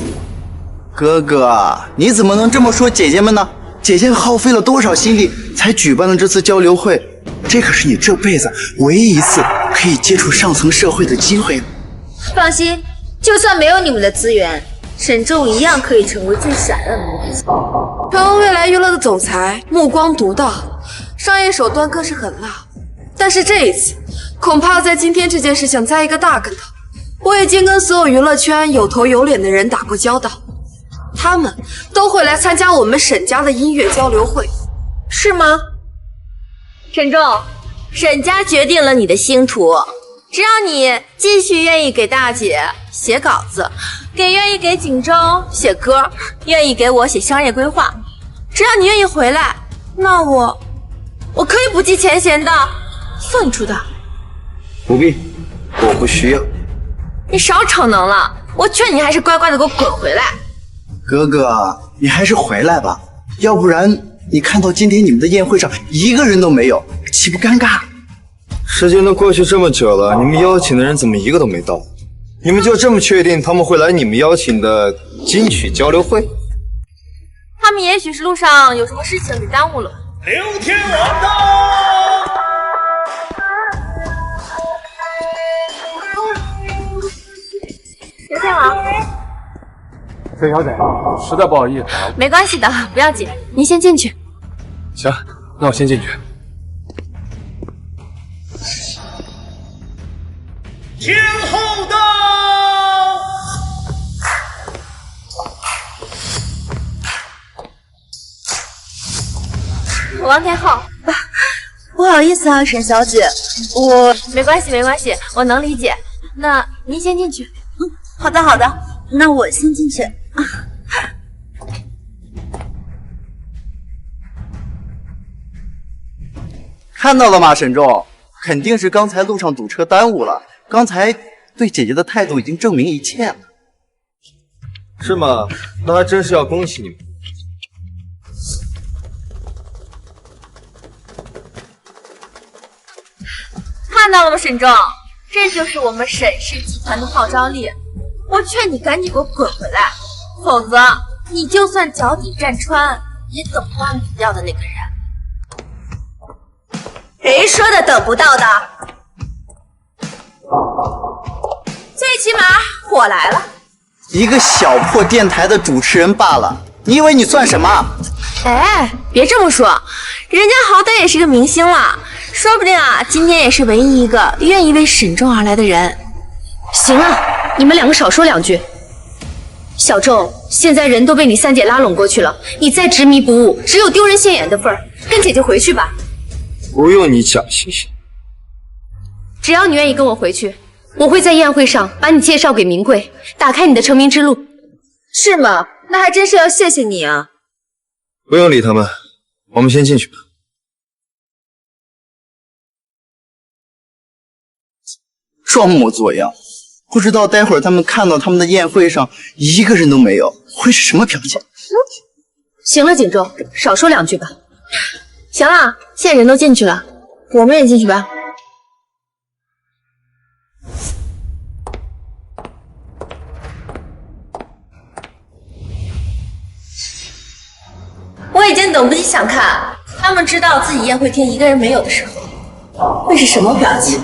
哥哥，你怎么能这么说姐姐们呢？姐姐耗费了多少心力才举办了这次交流会，这可是你这辈子唯一一次可以接触上层社会的机会。放心，就算没有你们的资源，沈仲一样可以成为最闪亮的明星。成未来娱乐的总裁，目光独到，商业手段更是狠辣。但是这一次，恐怕要在今天这件事上栽一个大跟头。我已经跟所有娱乐圈有头有脸的人打过交道，他们都会来参加我们沈家的音乐交流会，是吗？沈仲，沈家决定了你的星途，只要你继续愿意给大姐写稿子，愿意给锦州写歌，愿意给我写商业规划，只要你愿意回来，那我可以不计前嫌的送你出道。不必，我不需要。你少逞能了，我劝你还是乖乖的给我滚回来。哥哥，你还是回来吧，要不然你看到今天你们的宴会上一个人都没有，岂不尴尬？时间都过去这么久了，你们邀请的人怎么一个都没到？你们就这么确定他们会来你们邀请的金曲交流会？他们也许是路上有什么事情给耽误了。刘天王到！刘天王，崔小姐，实在不好意思啊。没关系的，不要紧，您先进去。行，那我先进去。天后到！王天后，不好意思啊，沈小姐，没关系，没关系，我能理解。那您先进去。好的好的，那我先进去。看到了吗，沈仲？肯定是刚才路上堵车耽误了。刚才对姐姐的态度已经证明一切了。是吗？那还真是要恭喜你们。看到了吗，沈仲？这就是我们沈氏集团的号召力。我劝你赶紧给我滚回来，否则你就算脚底站穿，也等不到你要的那个人。谁说的等不到的？最起码我来了。一个小破电台的主持人罢了，你以为你算什么？哎，别这么说，人家好歹也是个明星了，说不定啊，今天也是唯一一个愿意为沈仲而来的人。行了，你们两个少说两句。小仲，现在人都被你三姐拉拢过去了，你再执迷不悟，只有丢人现眼的份儿。跟姐姐回去吧。不用你假惺惺。只要你愿意跟我回去，我会在宴会上把你介绍给明贵，打开你的成名之路。是吗？那还真是要谢谢你啊。不用理他们，我们先进去吧。装模作样，不知道待会儿他们看到他们的宴会上一个人都没有，会是什么表情？行了，锦州，少说两句吧。行了，现在人都进去了，我们也进去吧。我已经等不及想看他们知道自己宴会厅一个人没有的时候会是什么表情。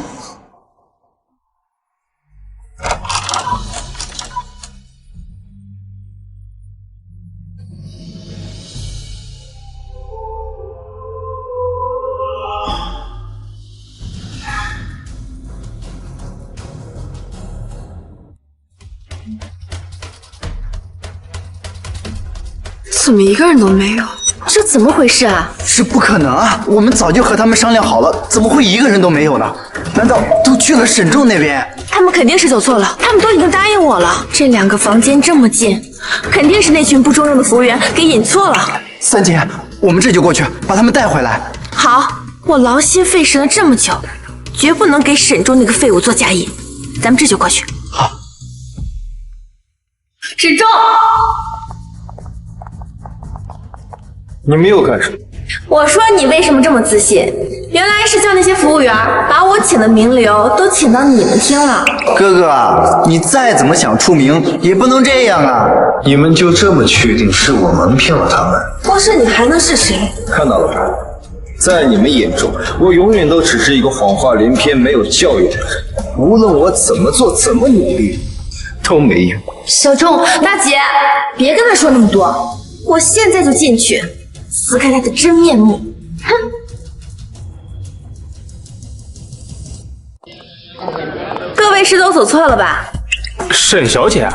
怎么一个人都没有？这怎么回事啊？这不可能啊！我们早就和他们商量好了，怎么会一个人都没有呢？难道都去了沈仲那边？他们肯定是走错了，他们都已经答应我了。这2个房间这么近，肯定是那群不中用的服务员给引错了。三姐，我们这就过去把他们带回来。好，我劳心费神了这么久，绝不能给沈仲那个废物做嫁衣。咱们这就过去。好。沈仲，你们又干什么？我说你为什么这么自信？原来是叫那些服务员把我请的名流都请到你们厅了。哥哥啊，你再怎么想出名，也不能这样啊！你们就这么确定是我蒙骗了他们？不是你还能是谁？看到了吧，在你们眼中，我永远都只是一个谎话连篇、没有教养的人。无论我怎么做、怎么努力，都没用。小仲，大姐，别跟他说那么多，我现在就进去，撕开他的真面目。哼！各位是都走错了吧？沈小姐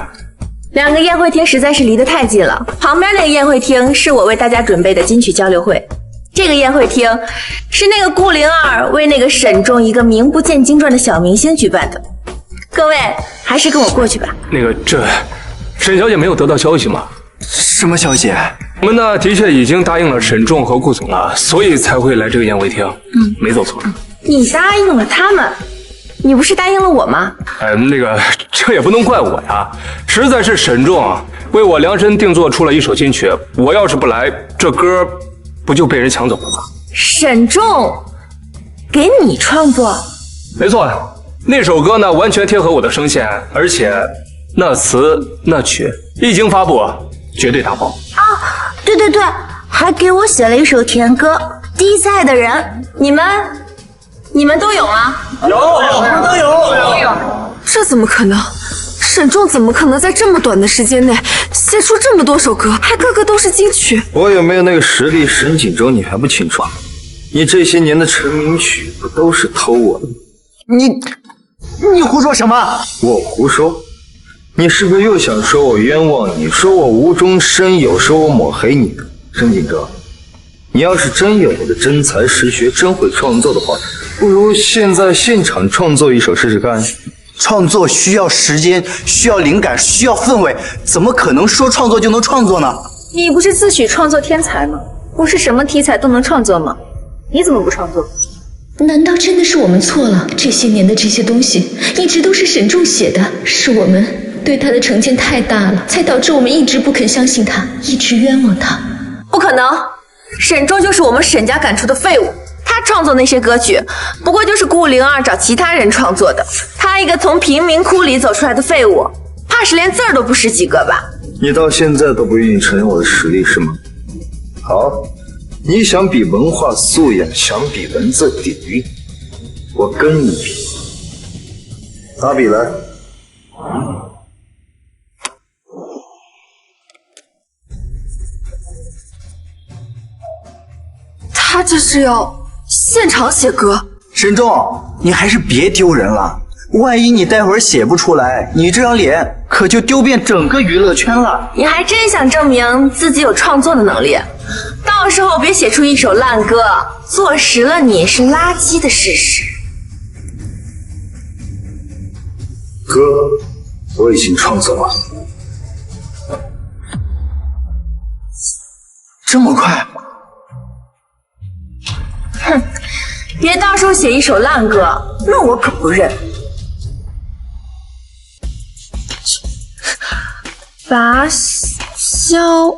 2个宴会厅实在是离得太近了，旁边那个宴会厅是我为大家准备的金曲交流会，这个宴会厅是那个顾灵儿为那个沈仲一个名不见经传的小明星举办的。各位还是跟我过去吧。那个，这沈小姐没有得到消息吗？什么消息？我们呢，的确已经答应了沈仲和顾总了，所以才会来这个宴会厅。没走错。你答应了他们，你不是答应了我吗？那个，这也不能怪我呀，实在是沈仲为我量身定做出了一首金曲，我要是不来，这歌不就被人抢走了吗？沈仲给你创作？没错，那首歌呢完全贴合我的声线，而且那词那曲一经发布，绝对大爆啊！对对对，还给我写了一首甜歌《低赛的人》，你们都有吗？有，我们都有。这怎么可能？沈仲怎么可能在这么短的时间内写出这么多首歌，还个个都是金曲？我有没有那个实力？沈锦州你还不清楚？你这些年的成名曲不都是偷我的？你胡说什么？我胡说？你是不是又想说我冤枉你，说我无中生有，说我抹黑你？沈锦州，你要是真有那个真才实学，真会创作的话，不如现在现场创作一首试试看。创作需要时间，需要灵感，需要氛围，怎么可能说创作就能创作呢？你不是自诩创作天才吗？不是什么题材都能创作吗？你怎么不创作？难道真的是我们错了？这些年的这些东西一直都是沈仲写的，是我们对他的成见太大了，才导致我们一直不肯相信他，一直冤枉他。不可能，沈仲就是我们沈家赶出的废物。他创作那些歌曲，不过就是顾灵儿找其他人创作的。他一个从贫民窟里走出来的废物，怕是连字儿都不识几个吧？你到现在都不愿意承认我的实力是吗？好，你想比文化素养，想比文字底蕴，我跟你比。拿笔来。他这是要现场写歌。沈仲，你还是别丢人了，万一你待会儿写不出来，你这张脸可就丢遍整个娱乐圈了。你还真想证明自己有创作的能力，到时候别写出一首烂歌，坐实了你是垃圾的事实。歌我已经创作完了。这么快？哼，别到时候写一首烂歌，那我可不认。拔萧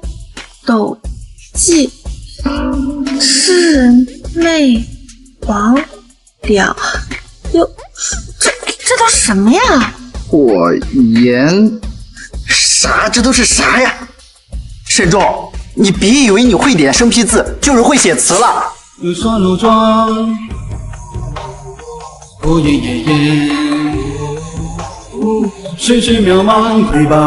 斗记魑魅魍魉，哟，这都什么呀？火焰啥？这都是啥呀？沈仲，你别以为你会点生僻字就是会写词了。如霜如妆，火焰炎炎，世事渺茫瑰宝。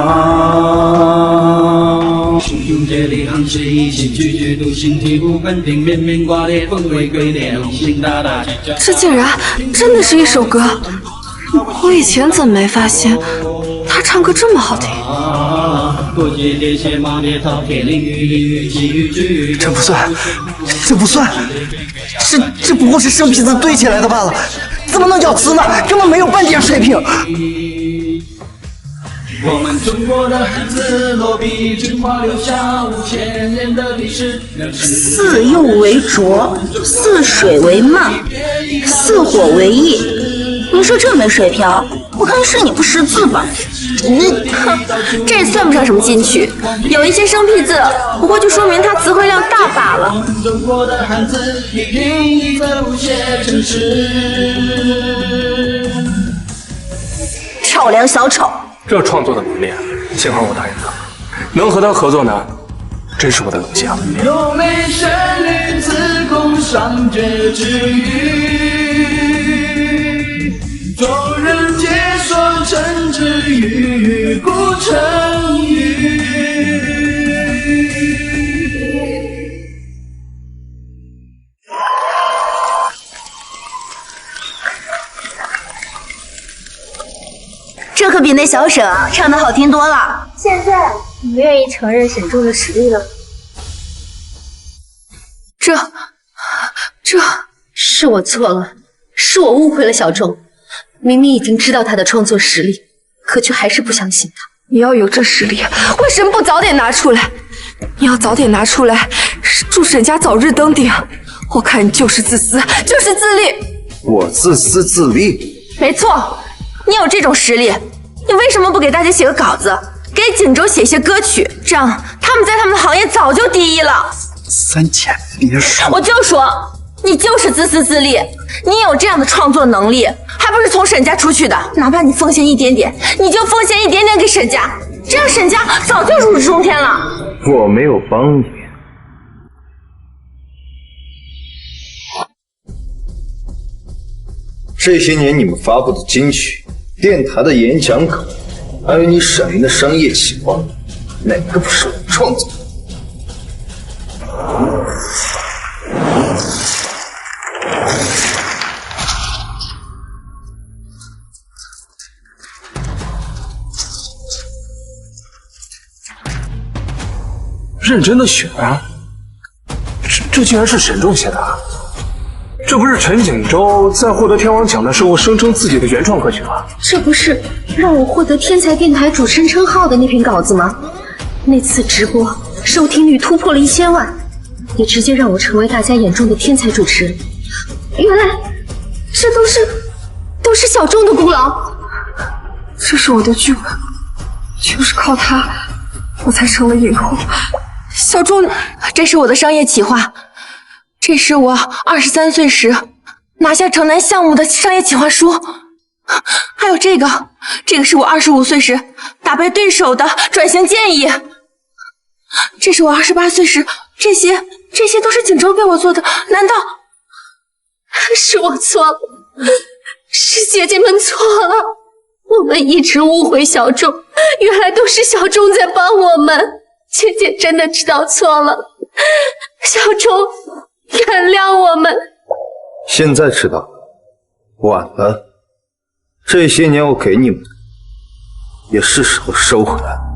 心中接力航行，心拒绝独行，体无分庭，面面挂裂，风为鬼脸，龙心大大。这竟然真的是一首歌，我以前怎么没发现？它他唱歌这么好听。这不算，这不算，这不过是生僻字堆起来的罢了，怎么能叫词呢？根本没有半点水平。我们中国的汉字落笔成画，留下5000年的历史。似釉为拙，似水为漫，似火为液。你说这没水平，我看是你不识字吧？哼，这算不上什么金曲，有一些生僻字，不过就说明它词汇量大罢了。中国的汉字也愿意在不写成诗。跳梁小丑。这创作的能力，幸好我答应他，能和他合作呢，真是我的荣幸。优美旋律自宫上绝之语，众人皆说称之于古成语。这可比那小沈唱的好听多了。现在你们愿意承认沈重的实力了吗？这是我错了，是我误会了小众。明明已经知道他的创作实力，可却还是不相信他。你要有这实力，为什么不早点拿出来？你要早点拿出来，祝沈家早日登顶。我看你就是自私，就是自利。我自私自利？没错，你有这种实力，你为什么不给大家写个稿子，给锦州写些歌曲？这样他们在他们的行业早就第一了。三姐，别说，我就说你就是自私自利。你有这样的创作能力，还不是从沈家出去的？哪怕你奉献一点点，你就奉献一点点给沈家，这样沈家早就如日中天了。我没有帮你。这些年你们发布的金曲、电台的演讲稿，还有你沈云的商业企划，哪个不是我创作的？认真的选啊！这竟然是沈重写的，这不是陈景州在获得天王奖的时候声称自己的原创歌曲吗？这不是让我获得天才电台主持人称号的那篇稿子吗？那次直播收听率突破了1000万，也直接让我成为大家眼中的天才主持人。原来这都是小众的功劳。这是我的剧本，就是靠它，我才成了影后。小众，这是我的商业企划，这是我23岁时拿下城南项目的商业企划书，还有这个是我25岁时打败对手的转型建议，这是我28岁时，这些都是锦州给我做的，难道是我错了？是姐姐们错了，我们一直误会小众，原来都是小众在帮我们。姐姐真的知道错了，小众，原谅我们。现在知道，晚了。这些年我给你们的，也是时候收回来了。